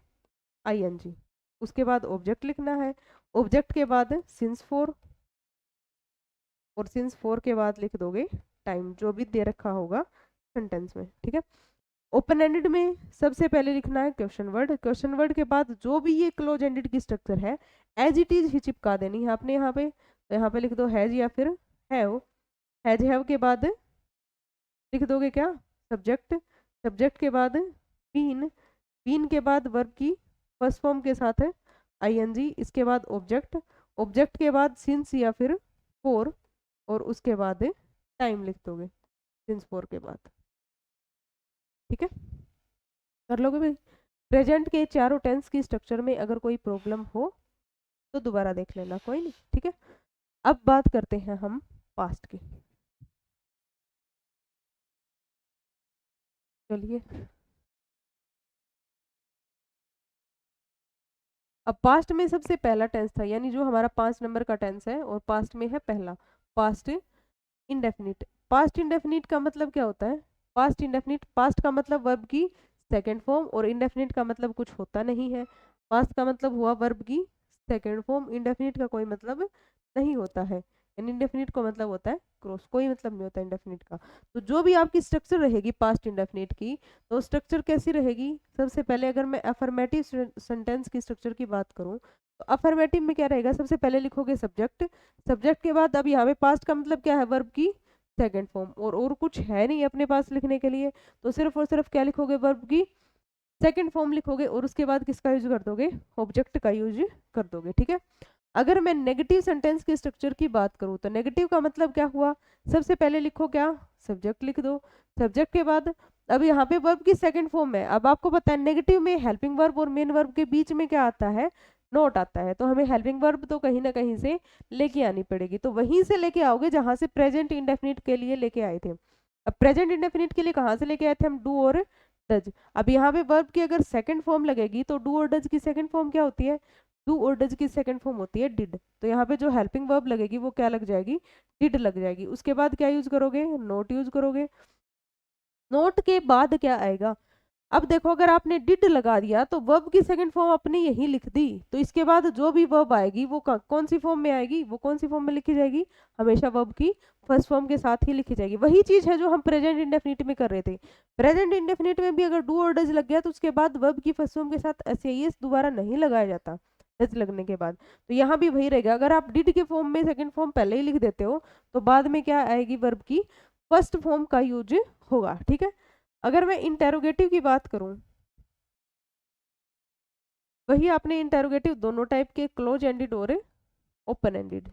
आईएनजी। उसके बाद ऑब्जेक्ट लिखना है, ऑब्जेक्ट के बाद सिंस फोर, और सिंस फोर के बाद लिख दोगे टाइम, जो भी दे रखा होगा सेंटेंस में, ठीक है। ओपन एंडेड में सबसे पहले लिखना है क्वेश्चन वर्ड, क्वेश्चन वर्ड के बाद जो भी ये क्लोज एंडेड की स्ट्रक्चर है एज इट इज ही चिपका देनी है आपने यहाँ पे। तो यहाँ पे लिख दो हैज या फिर हैव, हैज हैव के बाद लिख दोगे क्या, सब्जेक्ट, सब्जेक्ट के बाद बीन, बीन के बाद वर्ब की फर्स्ट फॉर्म के साथ है आईएनजी, इसके बाद ऑब्जेक्ट, ऑब्जेक्ट के बाद सिंस या फिर फोर, और उसके बाद टाइम लिख दोगे सिंस फोर के बाद, ठीक है। कर लोगे भाई। प्रेजेंट के चारों टेंस की स्ट्रक्चर में अगर कोई प्रॉब्लम हो तो दोबारा देख लेना, कोई नहीं, ठीक है। अब बात करते हैं हम पास्ट की। चलिए, अब पास्ट में सबसे पहला टेंस था, यानी जो हमारा 5 नंबर का टेंस है, और पास्ट में है पहला पास्ट इंडेफिनिट। पास्ट इंडेफिनिट का मतलब क्या होता है, पास्ट इंडेफिनिट, पास्ट का मतलब वर्ब की सेकंड फॉर्म, और इंडेफिनिट का मतलब कुछ होता नहीं है। पास्ट का मतलब हुआ वर्ब की सेकंड फॉर्म, इंडेफिनिट का कोई मतलब नहीं होता है, यानी इंडेफिनिट का मतलब होता है क्रॉस, कोई मतलब नहीं होता इंडेफिनिट का। तो जो भी आपकी स्ट्रक्चर रहेगी पास्ट इंडेफिनिट की, तो स्ट्रक्चर कैसी रहेगी, सबसे पहले अगर मैं अफर्मेटिव सेंटेंस की स्ट्रक्चर की बात करूं, तो अफर्मेटिव में क्या रहेगा, सबसे पहले लिखोगे सब्जेक्ट, सब्जेक्ट के बाद अब यहाँ पे पास्ट का मतलब क्या है, वर्ब की सेकंड फॉर्म, और कुछ है नहीं अपने पास लिखने के लिए, तो सिर्फ और सिर्फ क्या लिखोगे, वर्ब की सेकंड फॉर्म लिखोगे, और उसके बाद किसका यूज कर दोगे, ऑब्जेक्ट का यूज कर दोगे, ठीक है। अगर मैं नेगेटिव सेंटेंस के स्ट्रक्चर की बात करूं, तो नेगेटिव का मतलब क्या हुआ, सबसे पहले लिखो क्या, सब्जेक्ट लिख दो, सब्जेक्ट के बाद अब यहाँ पे वर्ब की सेकंड फॉर्म है। अब आपको पता है नेगेटिव में हेल्पिंग वर्ब और मेन वर्ब के बीच में क्या आता है, नोट आता है, तो हमें हेल्पिंग वर्ब तो कहीं ना कहीं से लेके आनी पड़ेगी, तो वहीं से लेके आओगे जहां से प्रेजेंट इंडेफिनिट के लिए लेके आए थे। अब प्रेजेंट इंडेफिनिट के लिए कहाँ से लेके आए थे हम, डू और डज। अब यहाँ पे वर्ब की अगर सेकंड फॉर्म लगेगी, तो डू और डज की सेकंड फॉर्म क्या होती है, डू और डज की सेकंड फॉर्म होती है डिड, तो यहाँ पे जो हेल्पिंग वर्ब लगेगी वो क्या लग जाएगी, डिड लग जाएगी। उसके बाद क्या यूज करोगे, नोट यूज करोगे। नोट के बाद क्या आएगा, अब देखो अगर आपने डिड लगा दिया तो वर्ब की सेकंड फॉर्म आपने यही लिख दी, तो इसके बाद जो भी वर्ब आएगी वो कौन सी फॉर्म में आएगी, वो कौन सी फॉर्म में लिखी जाएगी, हमेशा वर्ब की फर्स्ट फॉर्म के साथ ही लिखी जाएगी। वही चीज है जो हम प्रेजेंट इंडेफिनिट में कर रहे थे। प्रेजेंट इंडेफिनिट में भी अगर डू और डज लग गया तो उसके बाद वर्ब की फर्स्ट फॉर्म के साथ एस दोबारा नहीं लगाया जाता डज लगने के बाद। तो यहाँ भी वही रहेगा, अगर आप डिड के फॉर्म में सेकंड फॉर्म पहले ही लिख देते हो तो बाद में क्या आएगी, वर्ब की फर्स्ट फॉर्म का यूज होगा, ठीक है। अगर मैं इंटेरोगेटिव की बात करूं, वही आपने इंटेरोगेटिव दोनों टाइप के, क्लोज एंडेड और ओपन एंडेड।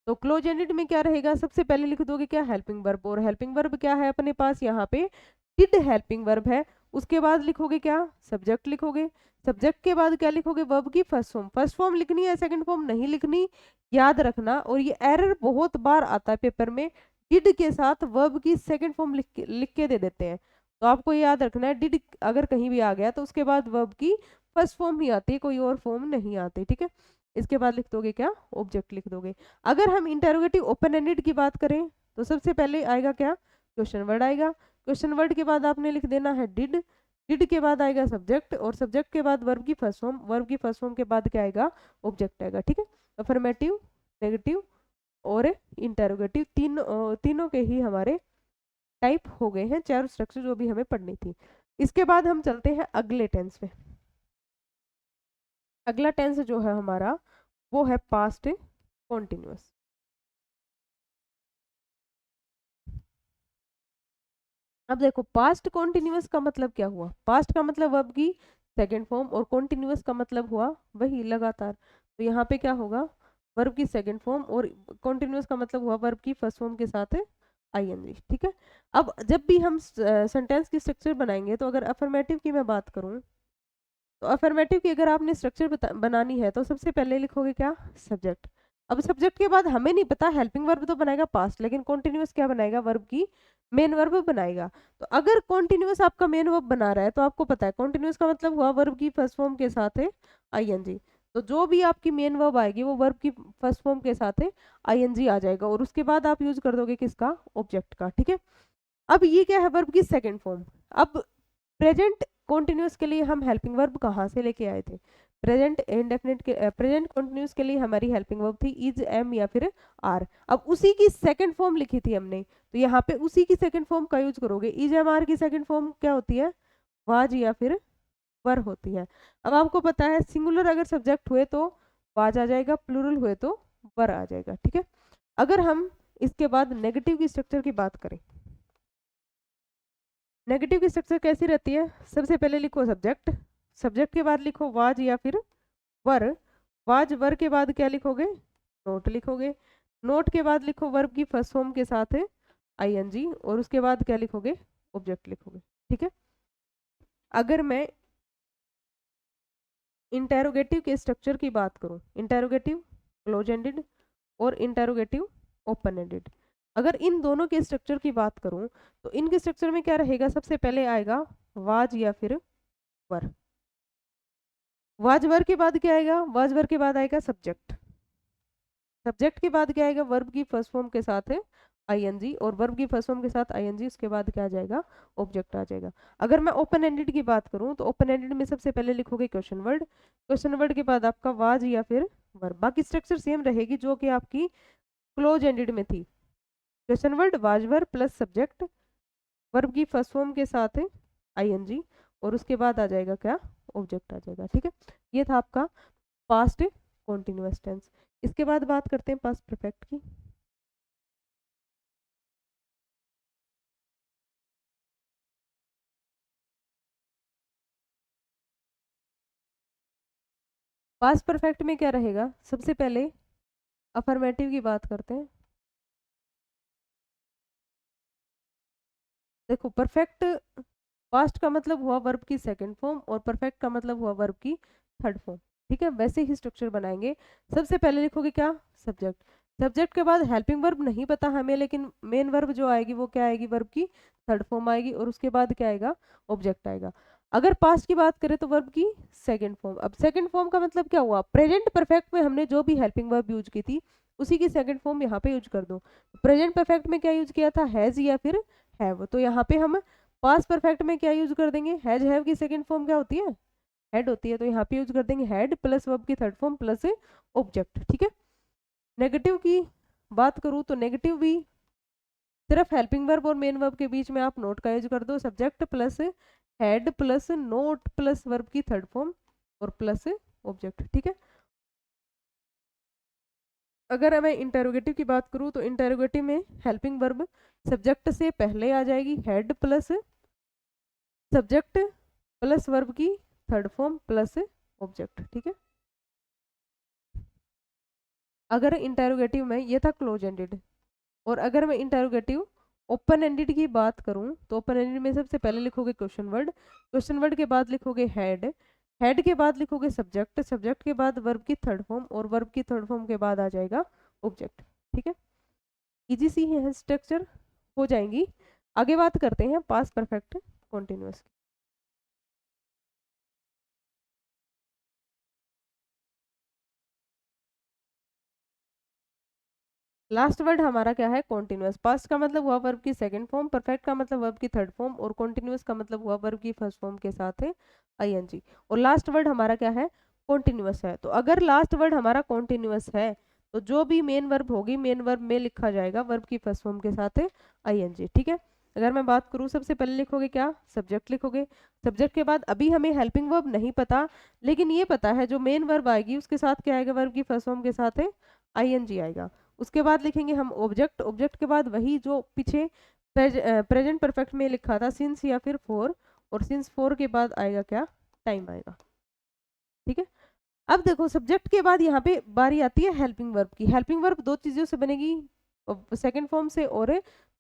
तो क्लोज एंडेड में क्या रहेगा, सबसे पहले लिख दोगे क्या, हेल्पिंग वर्ब, और हेल्पिंग वर्ब क्या है अपने पास यहाँ पे, डिड हेल्पिंग वर्ब है। उसके बाद लिखोगे क्या, सब्जेक्ट लिखोगे, सब्जेक्ट के बाद क्या लिखोगे, वर्ब की फर्स्ट फॉर्म, फर्स्ट फॉर्म लिखनी है, सेकंड फॉर्म नहीं लिखनी, याद रखना। और ये एरर बहुत बार आता है पेपर में, डिड के साथ वर्ब की सेकंड फॉर्म लिख के दे देते हैं, तो आपको ये याद रखना है, डिड अगर कहीं भी आ गया तो उसके बाद वर्ब की फर्स्ट फॉर्म ही आती है, कोई और फॉर्म नहीं आती, ठीक है। इसके बाद लिख दोगे क्या, ऑब्जेक्ट लिख दोगे। अगर हम इंटेरोगेटिव ओपन एंडेड की बात करें तो सबसे पहले आएगा क्या, क्वेश्चन वर्ड आएगा, क्वेश्चन वर्ड के बाद आपने लिख देना है डिड, डिड के बाद आएगा सब्जेक्ट, और सब्जेक्ट के बाद वर्ब की फर्स्ट फॉर्म, वर्ब की फर्स्ट फॉर्म के बाद क्या आएगा, ऑब्जेक्ट आएगा, ठीक है। अफर्मेटिव, नेगेटिव और इंटेरोगेटिव तीनों के ही हमारे टाइप हो गए हैं, चारों स्ट्रक्चर जो भी हमें पढ़नी थी। इसके बाद हम चलते हैं अगले टेंस पे। अगला टेंस जो है हमारा वो है पास्ट कॉन्टिन्यूअस। अब देखो पास्ट कॉन्टिन्यूअस का मतलब क्या हुआ, पास्ट का मतलब वर्ब की सेकंड फॉर्म, और कॉन्टिन्यूअस का मतलब हुआ वही लगातार, तो यहाँ पे क्या होगा, वर्ब की सेकंड फॉर्म, और कॉन्टिन्यूअस का मतलब हुआ वर्ब की फर्स्ट फॉर्म के साथ आईएनजी। ठीक है, अब जब भी हम सेंटेंस की स्ट्रक्चर बनाएंगे, तो अगर अफर्मेटिव की मैं बात करूं, तो अफर्मेटिव की अगर आपने स्ट्रक्चर बनानी है तो सबसे पहले लिखोगे क्या, सब्जेक्ट। अब सब्जेक्ट के बाद हमें नहीं पता, हेल्पिंग वर्ब तो बनाएगा पास्ट, लेकिन कॉन्टिन्यूअस क्या बनाएगा, वर्ब की मेन वर्ब बनाएगा। तो अगर कॉन्टिन्यूअस आपका मेन वर्ब बना रहा है, तो आपको पता है कॉन्टिन्यूअस का मतलब हुआ वर्ब की फर्स्ट फॉर्म के साथ है आईएनजी। तो जो भी आपकी मेन वर्ब आएगी वो वर्ब की फर्स्ट फॉर्म के साथ है आईएनजी आ जाएगा, और उसके बाद आप यूज कर दोगे किसका, ऑब्जेक्ट का। ठीक है, अब ये क्या है, वर्ब की सेकंड फॉर्म। अब प्रेजेंट कॉन्टिन्यूस के लिए हम हेल्पिंग वर्ब कहाँ से लेके आए थे, प्रेजेंट इंडेफिनिट के प्रेजेंट कॉन्टिन्यूस के लिए हमारी हेल्पिंग वर्ब थी इज, एम या फिर आर। अब उसी की सेकंड फॉर्म लिखी थी हमने, तो यहाँ पे उसी की सेकंड फॉर्म का यूज करोगे। इज एम आर की सेकंड फॉर्म क्या होती है, वाज या फिर वर होती है। अब आपको पता है सिंगुलर अगर सब्जेक्ट हुए तो वाज आ जाएगा, प्लूरल हुए तो वर आ जाएगा। ठीक है, अगर हम इसके बाद नेगेटिव की स्ट्रक्चर की बात करें, नेगेटिव की स्ट्रक्चर कैसी रहती है, सबसे पहले लिखो सब्जेक्ट, सब्जेक्ट के बाद लिखो वाज या फिर वर, वाज वर के बाद क्या लिखोगे, नोट लिखोगे, नोट के बाद लिखो वर्ब की फर्स्ट फॉर्म के साथ है आईएनजी, और उसके बाद क्या लिखोगे, ऑब्जेक्ट लिखोगे। ठीक है, अगर मैं इंटेरोगेटिव के स्ट्रक्चर की बात करूं, इंटेरोगेटिव क्लोज एंडेड और इंटेरोगेटिव ओपन एंडेड, अगर इन दोनों के स्ट्रक्चर की बात करूं, तो इनके स्ट्रक्चर में क्या रहेगा, सबसे पहले आएगा वाज या फिर वर, वाज वर के बाद क्या आएगा, वाज वर के बाद आएगा सब्जेक्ट, सब्जेक्ट के बाद क्या आएगा, वर्ब की फर्स्ट फॉर्म के साथ है आईएनजी, और वर्ब की फर्स्ट फॉर्म के साथ आईएनजी, उसके बाद क्या आ जाएगा, ऑब्जेक्ट आ जाएगा। अगर मैं ओपन एंडेड की बात करूं, तो ओपन एंडेड में सबसे पहले लिखोगे क्वेश्चन वर्ड, क्वेश्चन वर्ड के बाद आपका वाज या फिर वर्ब, बाकी स्ट्रक्चर सेम रहेगी जो कि आपकी क्लोज एंडेड में थी, question word was verb plus subject, verb की फर्स्ट फॉर्म के साथ है आईएनजी, और उसके बाद आ जाएगा क्या, ऑब्जेक्ट आ जाएगा। ठीक है, ये था आपका पास्ट कॉन्टिन्यूअस टेंस। इसके बाद बात करते हैं पास्ट परफेक्ट की। पास्ट परफेक्ट में क्या रहेगा, सबसे पहले अफर्मेटिव की बात करते हैं। देखो परफेक्ट, पास्ट का मतलब हुआ वर्ब की सेकंड फॉर्म, और परफेक्ट का मतलब हुआ वर्ब की थर्ड फॉर्म। ठीक है, वैसे ही स्ट्रक्चर बनाएंगे। सबसे पहले लिखोगे क्या, सब्जेक्ट, सब्जेक्ट के बाद हेल्पिंग वर्ब नहीं पता हमें, लेकिन मेन वर्ब जो आएगी वो क्या आएगी, वर्ब की थर्ड फॉर्म आएगी, और उसके बाद क्या आएगा, ऑब्जेक्ट आएगा। अगर पास्ट की बात करें तो वर्ब की सेकंड फॉर्म। अब सेकंड फॉर्म का मतलब क्या हुआ, प्रेजेंट परफेक्ट में हमने जो भी हेल्पिंग वर्ब यूज की थी उसी की सेकंड फॉर्म यहाँ पे यूज कर दो। प्रेजेंट परफेक्ट में क्या यूज किया था, हैज या फिर हैव, तो यहाँ पे हम पास्ट परफेक्ट में क्या यूज कर देंगे, हैज हैव की सेकंड फॉर्म क्या होती है, हेड होती है, तो यहाँ पे यूज कर देंगे हेड प्लस वर्ब की थर्ड फॉर्म प्लस ऑब्जेक्ट। ठीक है, नेगेटिव की बात करूँ तो नेगेटिव भी सिर्फ हेल्पिंग वर्ब और मेन वर्ब के बीच में आप नोट का यूज कर दो, subject plus head plus note plus verb की थर्ड फॉर्म और प्लस ऑब्जेक्ट। ठीक है, अगर मैं इंटेरोगेटिव की बात करूँ तो इंटेरोगेटिव में हेल्पिंग वर्ब सब्जेक्ट से पहले आ जाएगी, head plus subject plus verb की थर्ड फॉर्म प्लस ऑब्जेक्ट। ठीक है, अगर इंटेरोगेटिव में ये था क्लोज एंडेड, और अगर मैं इंटेरोगेटिव ओपन एंडेड की बात करूं तो ओपन एंडेड में सबसे पहले लिखोगे क्वेश्चन वर्ड, क्वेश्चन वर्ड के बाद लिखोगे हेड, हेड के बाद लिखोगे सब्जेक्ट, सब्जेक्ट के बाद वर्ब की थर्ड फॉर्म, और वर्ब की थर्ड फॉर्म के बाद आ जाएगा ऑब्जेक्ट। ठीक है, इजी सी है स्ट्रक्चर हो जाएंगी। आगे बात करते हैं past perfect continuous. Last word हमारा क्या है, कॉन्टिन्यूअस। पास्ट का मतलब हुआ वर्ब की सेकंड फॉर्म, परफेक्ट का मतलब वर्ब की थर्ड फॉर्म, और कॉन्टिन्यूअस का मतलब हुआ वर्ब की फर्स्ट फॉर्म के साथ है आईएनजी, और लास्ट वर्ड हमारा क्या है, कॉन्टिन्यूअस है। तो अगर लास्ट वर्ड हमारा कॉन्टिन्यूअस है तो जो भी मेन वर्ब होगी मेन वर्ब में लिखा जाएगा वर्ब की फर्स्ट फॉर्म के साथ है आईएनजी। ठीक है, अगर मैं बात करूँ सबसे पहले लिखोगे क्या, सब्जेक्ट लिखोगे, सब्जेक्ट के बाद अभी हमें हेल्पिंग वर्ब नहीं पता, लेकिन ये पता है जो मेन वर्ब आएगी उसके साथ क्या आएगा, वर्ब की फर्स्ट फॉर्म के साथ है आईएनजी आएगा। उसके बाद लिखेंगे हम ऑब्जेक्ट, ऑब्जेक्ट के बाद वही जो पीछे प्रेजेंट परफेक्ट में लिखा था सिंस या फिर फोर, और सिंस फोर के बाद आएगा क्या, टाइम आएगा। ठीक है, अब देखो सब्जेक्ट के बाद यहाँ पे बारी आती है हेल्पिंग वर्ब की। हेल्पिंग वर्ब दो चीजों से बनेगी, सेकंड फॉर्म से और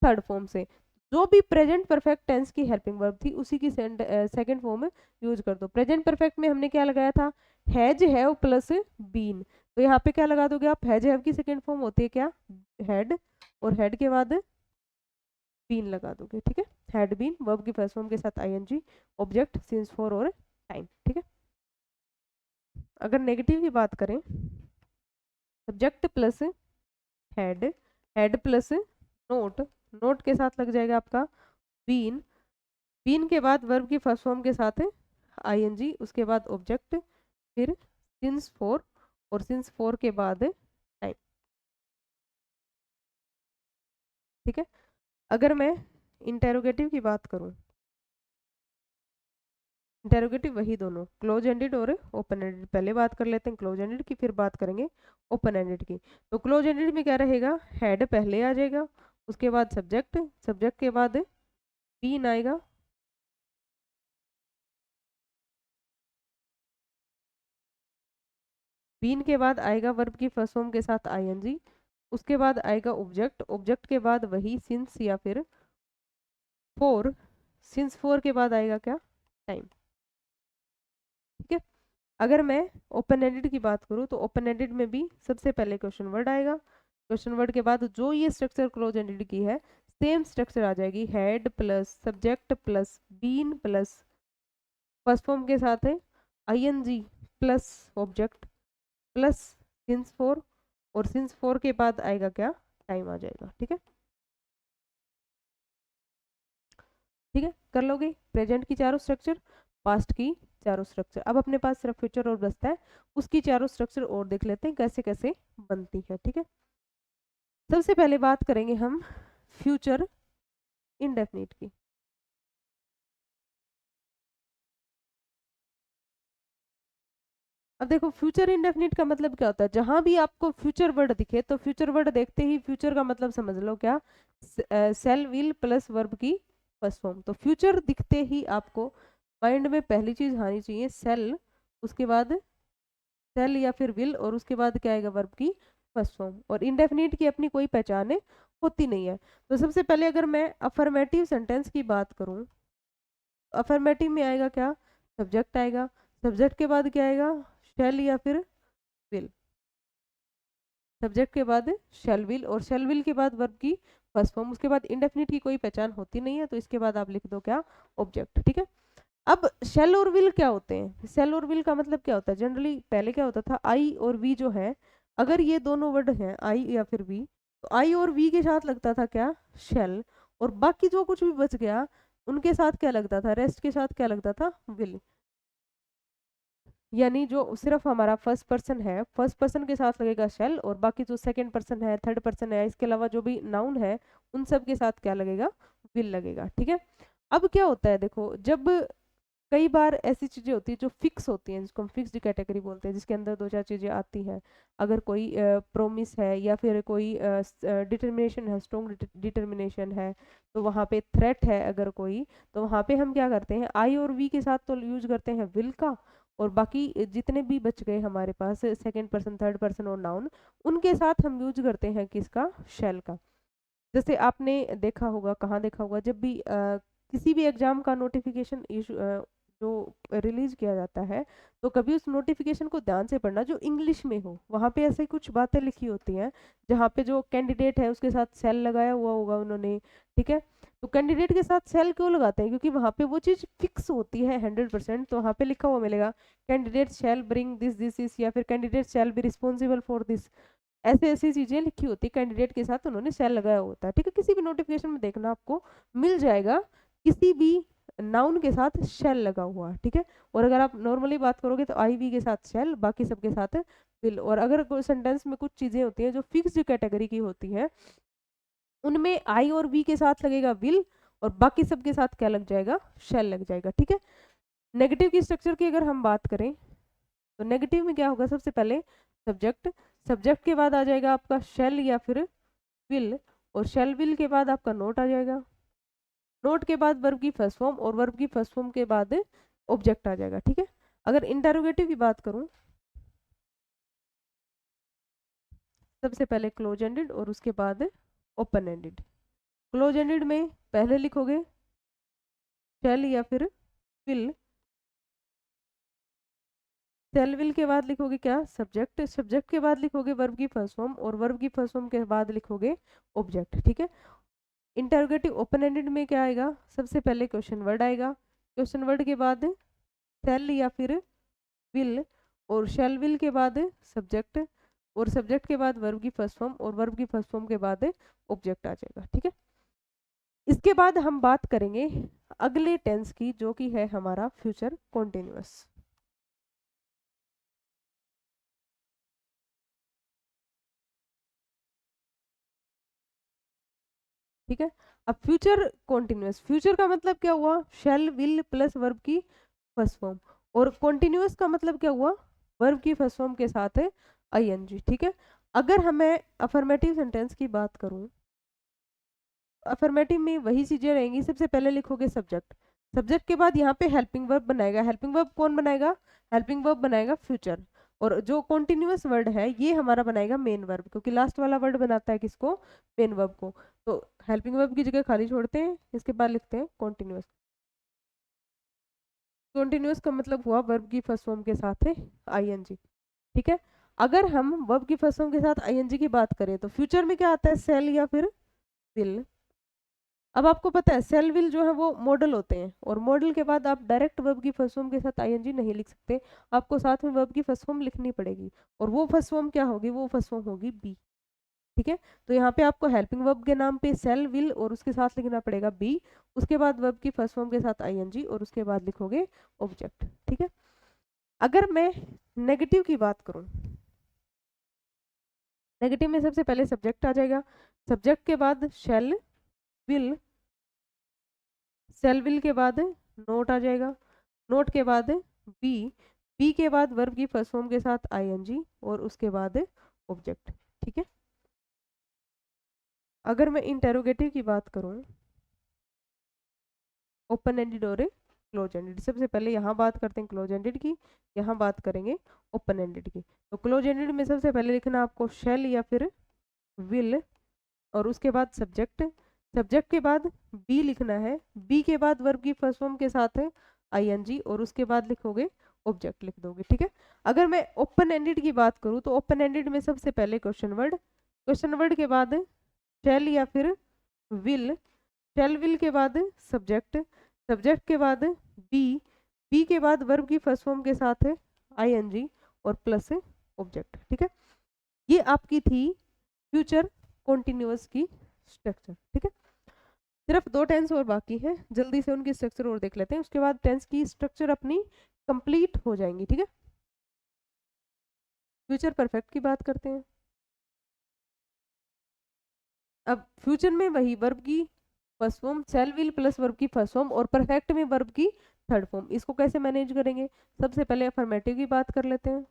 थर्ड फॉर्म से। जो भी प्रेजेंट परफेक्ट टेंस की हेल्पिंग वर्ब थी उसी की सेकंड फॉर्म यूज कर दो। प्रेजेंट परफेक्ट में हमने क्या लगाया था, हैज हैव प्लस बीन, तो यहाँ पे क्या लगा दोगे आप, हैज हैव की सेकंड फॉर्म होती है क्या, हैड, और हैड के बाद बीन लगा दोगे, ठीक है। हैड बीन वर्ब की फर्स्ट फॉर्म के साथ आईएनजी, ऑब्जेक्ट, सिंस, फॉर और टाइम, ठीक है। अगर नेगेटिव की बात करें, subject plus had, had plus note, note के साथ लग जाएगा आपका बीन, बीन के बाद वर्ब की फर्स्ट फॉर्म के साथ है आईएनजी, उसके बाद ऑब्जेक्ट, फिर सिंस फोर, और सिंस फोर के बाद टाइम, ठीक है। अगर मैं इंटेरोगेटिव की बात करूं, इंटेरोगेटिव वही दोनों क्लोज एंडेड और ओपन एंडेड, पहले बात कर लेते हैं क्लोज एंडेड की, फिर बात करेंगे ओपन एंडेड की। तो क्लोज एंडेड में क्या रहेगा, हेड पहले आ जाएगा, उसके बाद सब्जेक्ट, सब्जेक्ट के बाद बीन आएगा, बीन के बाद आएगा वर्ब की फर्स्ट फॉर्म के साथ आईएनजी, उसके बाद आएगा ऑब्जेक्ट, ऑब्जेक्ट के बाद वही सिंस या फिर फोर, सिंस फोर के बाद आएगा क्या, टाइम, ठीक है। अगर मैं ओपन एंडेड की बात करूँ तो ओपन एंडेड में भी सबसे पहले क्वेश्चन वर्ड आएगा, क्वेश्चन वर्ड के बाद जो ये स्ट्रक्चर क्लोज एंडेड की है सेम स्ट्रक्चर आ जाएगी, head plus subject plus been plus first form के साथ है ING plus object plus since for, और सिंस फोर के बाद आएगा क्या, टाइम आ जाएगा, ठीक है। ठीक है, कर लोगे प्रेजेंट की चारों स्ट्रक्चर, पास्ट की चारों स्ट्रक्चर। अब अपने पास सिर्फ फ्यूचर और बचता है, उसकी चारों स्ट्रक्चर और देख लेते हैं कैसे कैसे बनती है, ठीक है। सबसे पहले बात करेंगे हम फ्यूचर इंडेफिनिट की। अब देखो फ्यूचर इंडेफिनिट का मतलब क्या होता है, जहां भी आपको फ्यूचर वर्ड दिखे तो फ्यूचर वर्ड देखते ही फ्यूचर का मतलब समझ लो क्या, सेल विल प्लस वर्ब की फर्स्ट फॉर्म। तो फ्यूचर दिखते ही आपको माइंड में पहली चीज आनी चाहिए सेल, उसके बाद सेल या फिर विल, और उसके बाद क्या आएगा, वर्ब की फर्स्ट फॉर्म। और इंडेफिनिट की अपनी कोई पहचान होती नहीं है। तो सबसे पहले अगर मैं अफर्मेटिव सेंटेंस की बात करूं, अफर्मेटिव में आएगा क्या, सब्जेक्ट आएगा, सब्जेक्ट के बाद क्या आएगा, शैल या फिर विल, सब्जेक्ट के बाद शैल विल, और शैल विल के बाद वर्ब की फर्स्ट फॉर्म, उसके बाद इंडेफिनिट की कोई पहचान होती नहीं है, तो इसके बाद आप लिख दो क्या, ऑब्जेक्ट, ठीक है। अब शेल और विल क्या होते हैं, शेल और विल का मतलब क्या होता है, जनरली पहले क्या होता था, आई और वी जो है, अगर ये दोनों वर्ड हैं आई या फिर वी, तो आई और वी के साथ लगता था क्या, शेल, और बाकी जो कुछ भी बच गया उनके साथ क्या लगता था, रेस्ट के साथ क्या लगता था, विल। यानी जो सिर्फ हमारा फर्स्ट पर्सन है, फर्स्ट पर्सन के साथ लगेगा शेल, और बाकी जो सेकंड पर्सन है, थर्ड पर्सन है, इसके अलावा जो भी नाउन है उन सब के साथ क्या लगेगा, विल लगेगा, ठीक है। अब क्या होता है देखो, जब कई बार ऐसी चीजें होती है जो फिक्स होती हैं, जिसको हम फिक्स्ड कैटेगरी बोलते हैं, जिसके अंदर दो चार चीजें आती हैं, अगर कोई प्रोमिस है या फिर कोई डिटर्मिनेशन है, स्ट्रॉन्ग डिटर्मिनेशन है, तो वहाँ पे थ्रेट है अगर कोई, तो वहाँ पे हम क्या करते हैं, आई और वी के साथ तो यूज करते हैं विल का, और बाकी जितने भी बच गए हमारे पास सेकंड पर्सन, थर्ड पर्सन और नाउन, उनके साथ हम यूज करते हैं किसका, शेल का। जैसे आपने देखा होगा, कहाँ देखा होगा, जब भी किसी भी एग्जाम का नोटिफिकेशन इशू जो रिलीज किया जाता है, तो कभी उस नोटिफिकेशन को ध्यान से पढ़ना जो इंग्लिश में हो, वहाँ पे ऐसे कुछ बातें लिखी होती हैं जहाँ पे जो कैंडिडेट है उसके साथ सेल लगाया हुआ होगा उन्होंने, ठीक है। तो कैंडिडेट के साथ सेल क्यों लगाते हैं, क्योंकि वहाँ पे वो चीज़ फिक्स होती है 100%, तो वहाँ पे लिखा हुआ मिलेगा candidate shell bring this this इस, या फिर candidate shall be responsible for this, ऐसे ऐसी चीजें लिखी होती है, कैंडिडेट के साथ उन्होंने सेल लगाया होता है, ठीक है। किसी भी नोटिफिकेशन में देखना आपको मिल जाएगा, किसी भी नाउन के साथ शेल लगा हुआ, ठीक है। और अगर आप नॉर्मली बात करोगे तो आई वी के साथ शेल, बाकी सबके साथ विल। और अगर कोई सेंटेंस में कुछ चीजें होती हैं जो फिक्स्ड कैटेगरी की होती है, उनमें आई और वी के साथ लगेगा विल, और बाकी सबके साथ क्या लग जाएगा, शेल लग जाएगा, ठीक है। नेगेटिव की स्ट्रक्चर की अगर हम बात करें, तो नेगेटिव में क्या होगा, सबसे पहले सब्जेक्ट, सब्जेक्ट के बाद आ जाएगा आपका शेल या फिर विल, और शेल विल के बाद आपका नोट आ जाएगा, नोट के बाद वर्ब की फर्स्ट फॉर्म, और वर्ब की फर्स्ट फॉर्म के बाद ऑब्जेक्ट आ जाएगा, ठीक है। अगर इंटरोगेटिव की बात करूं, सबसे पहले क्लोज एंडेड और उसके बाद ओपन एंडेड। क्लोज एंडेड में पहले लिखोगे शैल या फिर विल, शैल विल के बाद लिखोगे क्या, सब्जेक्ट, सब्जेक्ट के बाद लिखोगे वर्ब की फर्स्ट फॉर्म, और वर्ब की फर्स्ट फॉर्म के बाद लिखोगे ऑब्जेक्ट, ठीक है। इंटरोगेटिव ओपन एंडेड में क्या आएगा, सबसे पहले क्वेश्चन वर्ड आएगा, क्वेश्चन वर्ड के बाद शैल या फिर विल, और शैल विल के बाद सब्जेक्ट, और सब्जेक्ट के बाद वर्ब की फर्स्ट फॉर्म, और वर्ब की फर्स्ट फॉर्म के बाद ऑब्जेक्ट आ जाएगा, ठीक है। इसके बाद हम बात करेंगे अगले टेंस की, जो कि है हमारा फ्यूचर कॉन्टिन्यूअस। ठीक है। अब फ्यूचर कॉन्टिन्यूअस, फ्यूचर का मतलब क्या हुआ, शैल विल प्लस वर्ब की फर्स्ट फॉर्म, और कॉन्टिन्यूअस का मतलब क्या हुआ, वर्ब की फर्स्ट फॉर्म के साथ है आईएनजी, ठीक है। अगर हमें अफर्मेटिव सेंटेंस की बात करूं, अफर्मेटिव में वही चीजें रहेंगी, सबसे पहले लिखोगे सब्जेक्ट, सब्जेक्ट के बाद यहाँ पे हेल्पिंग वर्ब बनाएगा, हेल्पिंग वर्ब कौन बनाएगा, हेल्पिंग वर्ब बनाएगा फ्यूचर, और जो कॉन्टिन्यूअस वर्ड है ये हमारा बनाएगा मेन वर्ब, क्योंकि लास्ट वाला वर्ड बनाता है किसको, मेन वर्ब को। तो हेल्पिंग वर्ब की जगह खाली छोड़ते हैं, इसके बाद लिखते हैं कॉन्टिन्यूअस। कॉन्टिन्यूअस का मतलब हुआ वर्ब की फर्स्ट फॉर्म के साथ है आईएनजी, ठीक है। अगर हम वर्ब की फर्स्ट फॉर्म के साथ आईएनजी की बात करें तो फ्यूचर में क्या आता है, सेल या फिर विल। अब आपको पता है सेल विल जो है वो मॉडल होते हैं, और मॉडल के बाद आप डायरेक्ट वर्ब की फर्स्ट फॉर्म के साथ आईएनजी नहीं लिख सकते, आपको साथ में वर्ब की फर्स्ट फॉर्म लिखनी पड़ेगी, और वो फर्स्ट फॉर्म क्या होगी, वो फर्स्ट फॉर्म होगी बी, ठीक है। तो यहाँ पे आपको हेल्पिंग वर्ब के नाम पे सेल विल और उसके साथ लिखना पड़ेगा बी, उसके बाद वर्ब की फर्स्ट फॉर्म के साथ आईएनजी, और उसके बाद लिखोगे ऑब्जेक्ट, ठीक है। अगर मैं नेगेटिव की बात करूं, नेगेटिव में सबसे पहले सब्जेक्ट आ जाएगा, सब्जेक्ट के बाद शैल विल, शैल विल के बाद नोट आ जाएगा, नोट के बाद बी, बी के बाद वर्ब की फर्स्ट फॉर्म के साथ आईएनजी, और उसके बाद ऑब्जेक्ट, ठीक है। अगर मैं इंटेरोगेटिव की बात करूं, ओपन एंडेड और क्लोज एंडेड, सबसे पहले यहाँ बात करते हैं क्लोज एंडेड की, यहाँ बात करेंगे ओपन एंडेड की। तो क्लोज एंडेड में सबसे पहले लिखना आपको शैल या फिर विल, और उसके बाद सब्जेक्ट, सब्जेक्ट के बाद बी लिखना है, बी के बाद वर्ब की फर्स्ट फॉर्म के साथ है आईएनजी, और उसके बाद लिखोगे ऑब्जेक्ट लिख दोगे, ठीक है। अगर मैं ओपन एंडेड की बात करूँ तो ओपन एंडेड में सबसे पहले क्वेश्चन वर्ड, क्वेश्चन वर्ड के बाद शैल या फिर विल, शैल विल के बाद सब्जेक्ट, सब्जेक्ट के बाद बी, बी के बाद वर्ब की फर्स्ट फॉर्म के साथ है आईएनजी, और प्लस ऑब्जेक्ट, ठीक है। ये आपकी थी फ्यूचर कॉन्टिन्यूअस की स्ट्रक्चर, ठीक है। सिर्फ दो टेंस और बाकी है, जल्दी से उनकी स्ट्रक्चर और देख लेते हैं, उसके बाद टेंस की स्ट्रक्चर अपनी कंप्लीट हो जाएंगी, ठीक है। फ्यूचर परफेक्ट की बात करते हैं। अब फ्यूचर में वही वर्ब की first form, shell will plus verb की फर्स्ट फॉर्म, और परफेक्ट में वर्ब की थर्ड फॉर्म, इसको कैसे मैनेज करेंगे, सबसे पहले अफर्मेटिव की बात कर लेते हैं।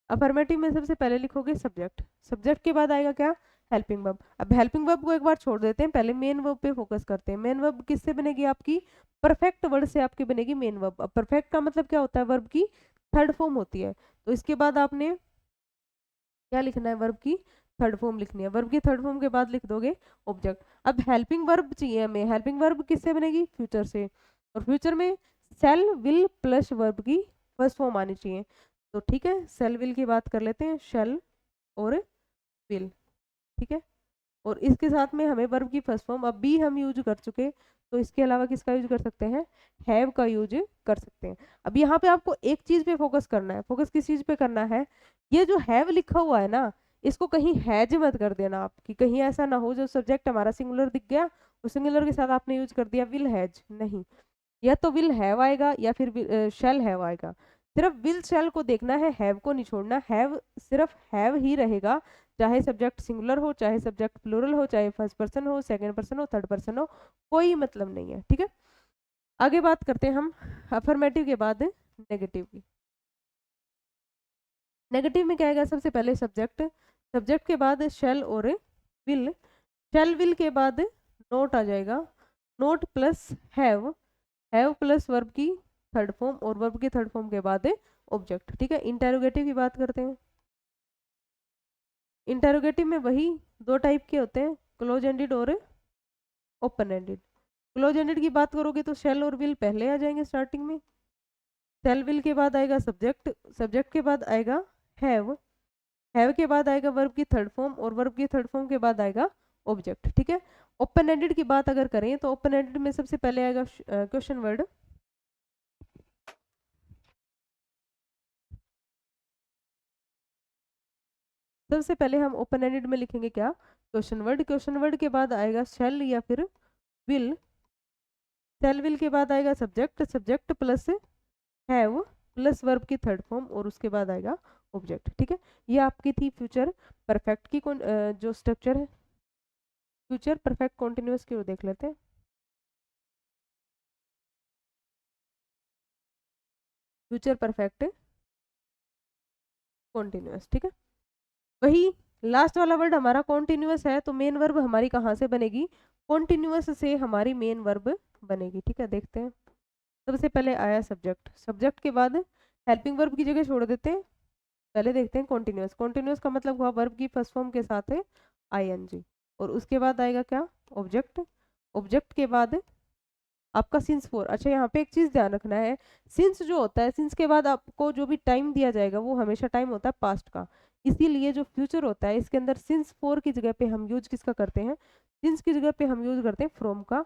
अफर्मेटिव में सबसे पहले लिखोगे सब्जेक्ट, सब्जेक्ट के बाद आएगा क्या, हेल्पिंग वर्ब। अब हेल्पिंग वर्ब को एक बार छोड़ देते हैं, पहले मेन वर्ब पे फोकस करते हैं। मेन वर्ब किससे बनेगी आपकी, परफेक्ट वर्ड से आपकी बनेगी मेन वर्ब। अब परफेक्ट का मतलब क्या होता है, वर्ब की थर्ड फॉर्म होती है, तो इसके बाद आपने क्या लिखना है, वर्ब की थर्ड फॉर्म लिखनी है, वर्ब की थर्ड फॉर्म के बाद लिख दोगे ऑब्जेक्ट। अब हेल्पिंग वर्ब चाहिए हमें, हेल्पिंग वर्ब किससे बनेगी, फ्यूचर से, और फ्यूचर में सेल विल प्लस वर्ब की फर्स्ट फॉर्म आनी चाहिए। तो ठीक है, सेल विल की बात कर लेते हैं, शेल और विल, ठीक है। और इसके साथ में हमें वर्ब की फर्स्ट फॉर्म, अब भी हम यूज कर चुके, तो इसके अलावा किसका यूज कर सकते हैं, हैव का यूज कर सकते हैं। अब यहाँ पे आपको एक चीज पे फोकस करना है, फोकस किस चीज पे करना है, ये जो हैव लिखा हुआ है ना, इसको कहीं हैज मत कर देना आप, कि कहीं ऐसा ना हो जो सब्जेक्ट हमारा सिंगुलर दिख गया, उस सिंगुलर के साथ आपने यूज कर दिया विल हैज, नहीं, या तो विल हैव आएगा या फिर शैल हैव आएगा। सिर्फ विल शैल को देखना है, हैव को नहीं छोड़ना, हैव सिर्फ हैव ही रहेगा, चाहे सब्जेक्ट सिंगुलर हो, चाहे सब्जेक्ट प्लूरल हो, चाहे फर्स्ट पर्सन हो, सेकंड पर्सन हो, थर्ड पर्सन हो, कोई मतलब नहीं है, ठीक है। आगे बात करते हैं हम अफर्मेटिव के बाद नेगेटिव की। नेगेटिव में क्या आएगा, सबसे पहले सब्जेक्ट, सब्जेक्ट के बाद शेल और विल, शेल विल के बाद नोट आ जाएगा, note plus have plus verb की थर्ड फॉर्म, और वर्ब की थर्ड फॉर्म के बाद ऑब्जेक्ट, ठीक है। इंटेरोगेटिव की बात करते हैं। इंटेरोगेटिव में वही दो टाइप के होते हैं, क्लोज एंडेड और ओपन एंडेड। क्लोज एंडेड की बात करोगे तो शेल और विल पहले आ जाएंगे स्टार्टिंग में। शेल विल के बाद आएगा सब्जेक्ट, सब्जेक्ट के बाद आएगा हैव के बाद आएगा वर्ब की थर्ड फॉर्म, और वर्ब की थर्ड फॉर्म के बाद आएगा ऑब्जेक्ट। ठीक है। ओपन एंडेड की बात अगर करें तो ओपन एंडेड में सबसे पहले आएगा क्वेश्चन वर्ड। सबसे पहले हम ओपन एंडेड में लिखेंगे क्या, क्वेश्चन वर्ड। क्वेश्चन वर्ड के बाद आएगा शेल या फिर विल। शेल विल के बाद आएगा subject, subject plus have plus verb की थर्ड फॉर्म, और उसके बाद आएगा ऑब्जेक्ट। ठीक है। ये आपकी थी फ्यूचर परफेक्ट की जो स्ट्रक्चर है। फ्यूचर परफेक्ट कॉन्टिन्यूअस की ओर देख लेते हैं। Future perfect continuous. ठीक है। वही लास्ट वाला वर्ड हमारा कॉन्टिन्यूअस है, तो मेन वर्ब हमारी कहाँ से बनेगी, कॉन्टिन्यूअस से हमारी मेन वर्ब बनेगी। ठीक है। देखते हैं। सबसे पहले आया सब्जेक्ट, सब्जेक्ट के बाद हेल्पिंग वर्ब की जगह छोड़ देते हैं, पहले देखते हैं कॉन्टिन्यूअस। कॉन्टिन्यूअस का मतलब हुआ वर्ब की फर्स्ट फॉर्म के साथ है आईएनजी, और उसके बाद आएगा क्या, ऑब्जेक्ट। ऑब्जेक्ट के बाद आपका सिंस फोर। अच्छा, यहाँ पे एक चीज ध्यान रखना है, सिंस जो होता है, सिंस के बाद आपको जो भी टाइम दिया जाएगा वो हमेशा टाइम होता है पास्ट का। इसीलिए जो फ्यूचर होता है इसके अंदर सिंस फोर की जगह पे हम यूज किसका करते हैं, सिंस की जगह पे हम यूज करते हैं फ्रॉम का।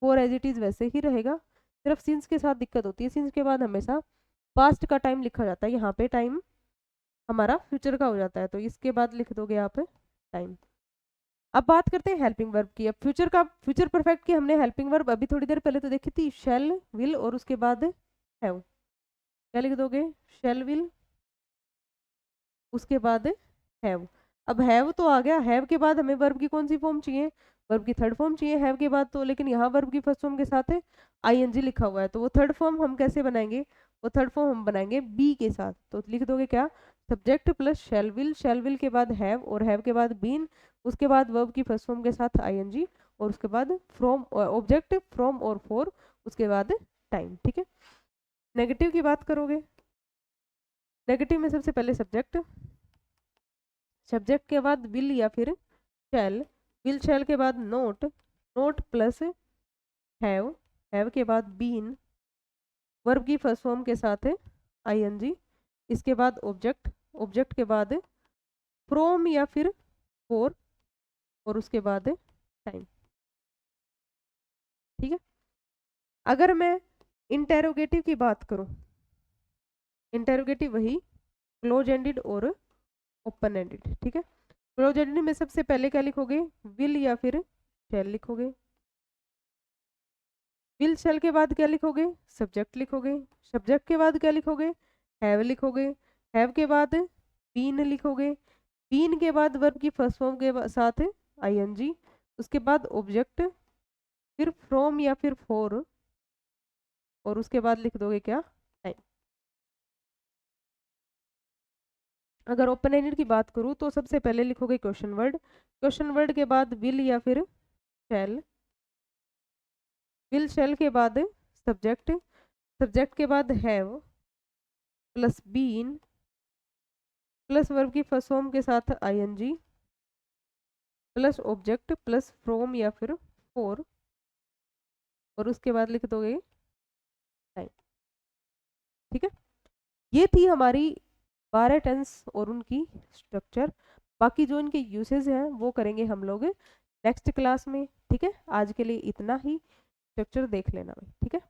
फोर एज इट इज वैसे ही रहेगा, सिर्फ सिंस के साथ दिक्कत होती है, सिंस के बाद हमेशा पास्ट का टाइम लिखा जाता है, यहाँ पे टाइम हमारा फ्यूचर का हो जाता है, तो इसके बाद लिख दोगे आप टाइम। अब बात करते हैं हेल्पिंग वर्ब की। अब फ्यूचर का, फ्यूचर परफेक्ट की हमने हेल्पिंग वर्ब अभी थोड़ी देर पहले तो देखी थी, शेल विल और उसके बाद हैव। क्या लिख दोगे, शेल विल उसके बाद हैव। अब हैव तो आ गया, हैव के बाद हमें वर्ब की कौन सी फॉर्म चाहिए, वर्ब की थर्ड फॉर्म चाहिए हैव के बाद तो, लेकिन यहाँ वर्ब की फर्स्ट फॉर्म के साथ आईएनजी लिखा हुआ है, तो वो थर्ड फॉर्म हम कैसे बनाएंगे, वो थर्ड फॉर्म हम बनाएंगे बी के साथ। तो लिख दोगे क्या, सब्जेक्ट प्लस शेल विल के बाद हैव, और हैव के बाद बीन, उसके बाद वर्ब की फर्स्ट फॉर्म के साथ आईएनजी, और उसके बाद फ्रॉम ऑब्जेक्ट फ्रॉम और फॉर, उसके बाद टाइम। ठीक है। नेगेटिव की बात करोगे, नेगेटिव में सबसे पहले सब्जेक्ट, सब्जेक्ट के बाद विल या फिर शैल, विल शैल के बाद नोट, नोट प्लस हैव के बाद बीन, वर्ब की फर्स्ट फॉर्म के साथ आईएनजी, इसके बाद ऑब्जेक्ट, ऑब्जेक्ट के बाद फ्रॉम या फिर फॉर, और उसके बाद टाइम। ठीक है। अगर मैं इंटेरोगेटिव की बात करूं, इंटेरोगेटिव वही क्लोज एंडेड और ओपन एंडेड। ठीक है। क्लोज एंडेड में सबसे पहले क्या लिखोगे, विल या फिर शैल लिखोगे। विल शैल के बाद क्या लिखोगे, सब्जेक्ट लिखोगे। सब्जेक्ट के बाद क्या लिखोगे, हैव लिखोगे। हैव के बाद बीन लिखोगे। बीन के बाद वर्ब की फर्स्ट फॉर्म के साथ आईएनजी, उसके बाद ऑब्जेक्ट, फिर फ्रॉम या फिर फॉर, और उसके बाद लिख दोगे क्या, टाइम। अगर ओपन एंडेड की बात करूँ तो सबसे पहले लिखोगे क्वेश्चन वर्ड, क्वेश्चन वर्ड के बाद विल या फिर शैल, विल शैल के बाद सब्जेक्ट, सब्जेक्ट के बाद have plus been plus verb की फर्स्ट फॉर्म के साथ ING plus object plus from या फिर फॉर, और उसके बाद लिख दोगे टाइम। ठीक है। ये थी हमारी 12 टेंस और उनकी स्ट्रक्चर। बाकी जो इनके यूसेज हैं वो करेंगे हम लोग नेक्स्ट क्लास में। ठीक है। आज के लिए इतना ही, स्ट्रक्चर देख लेना भाई। ठीक है।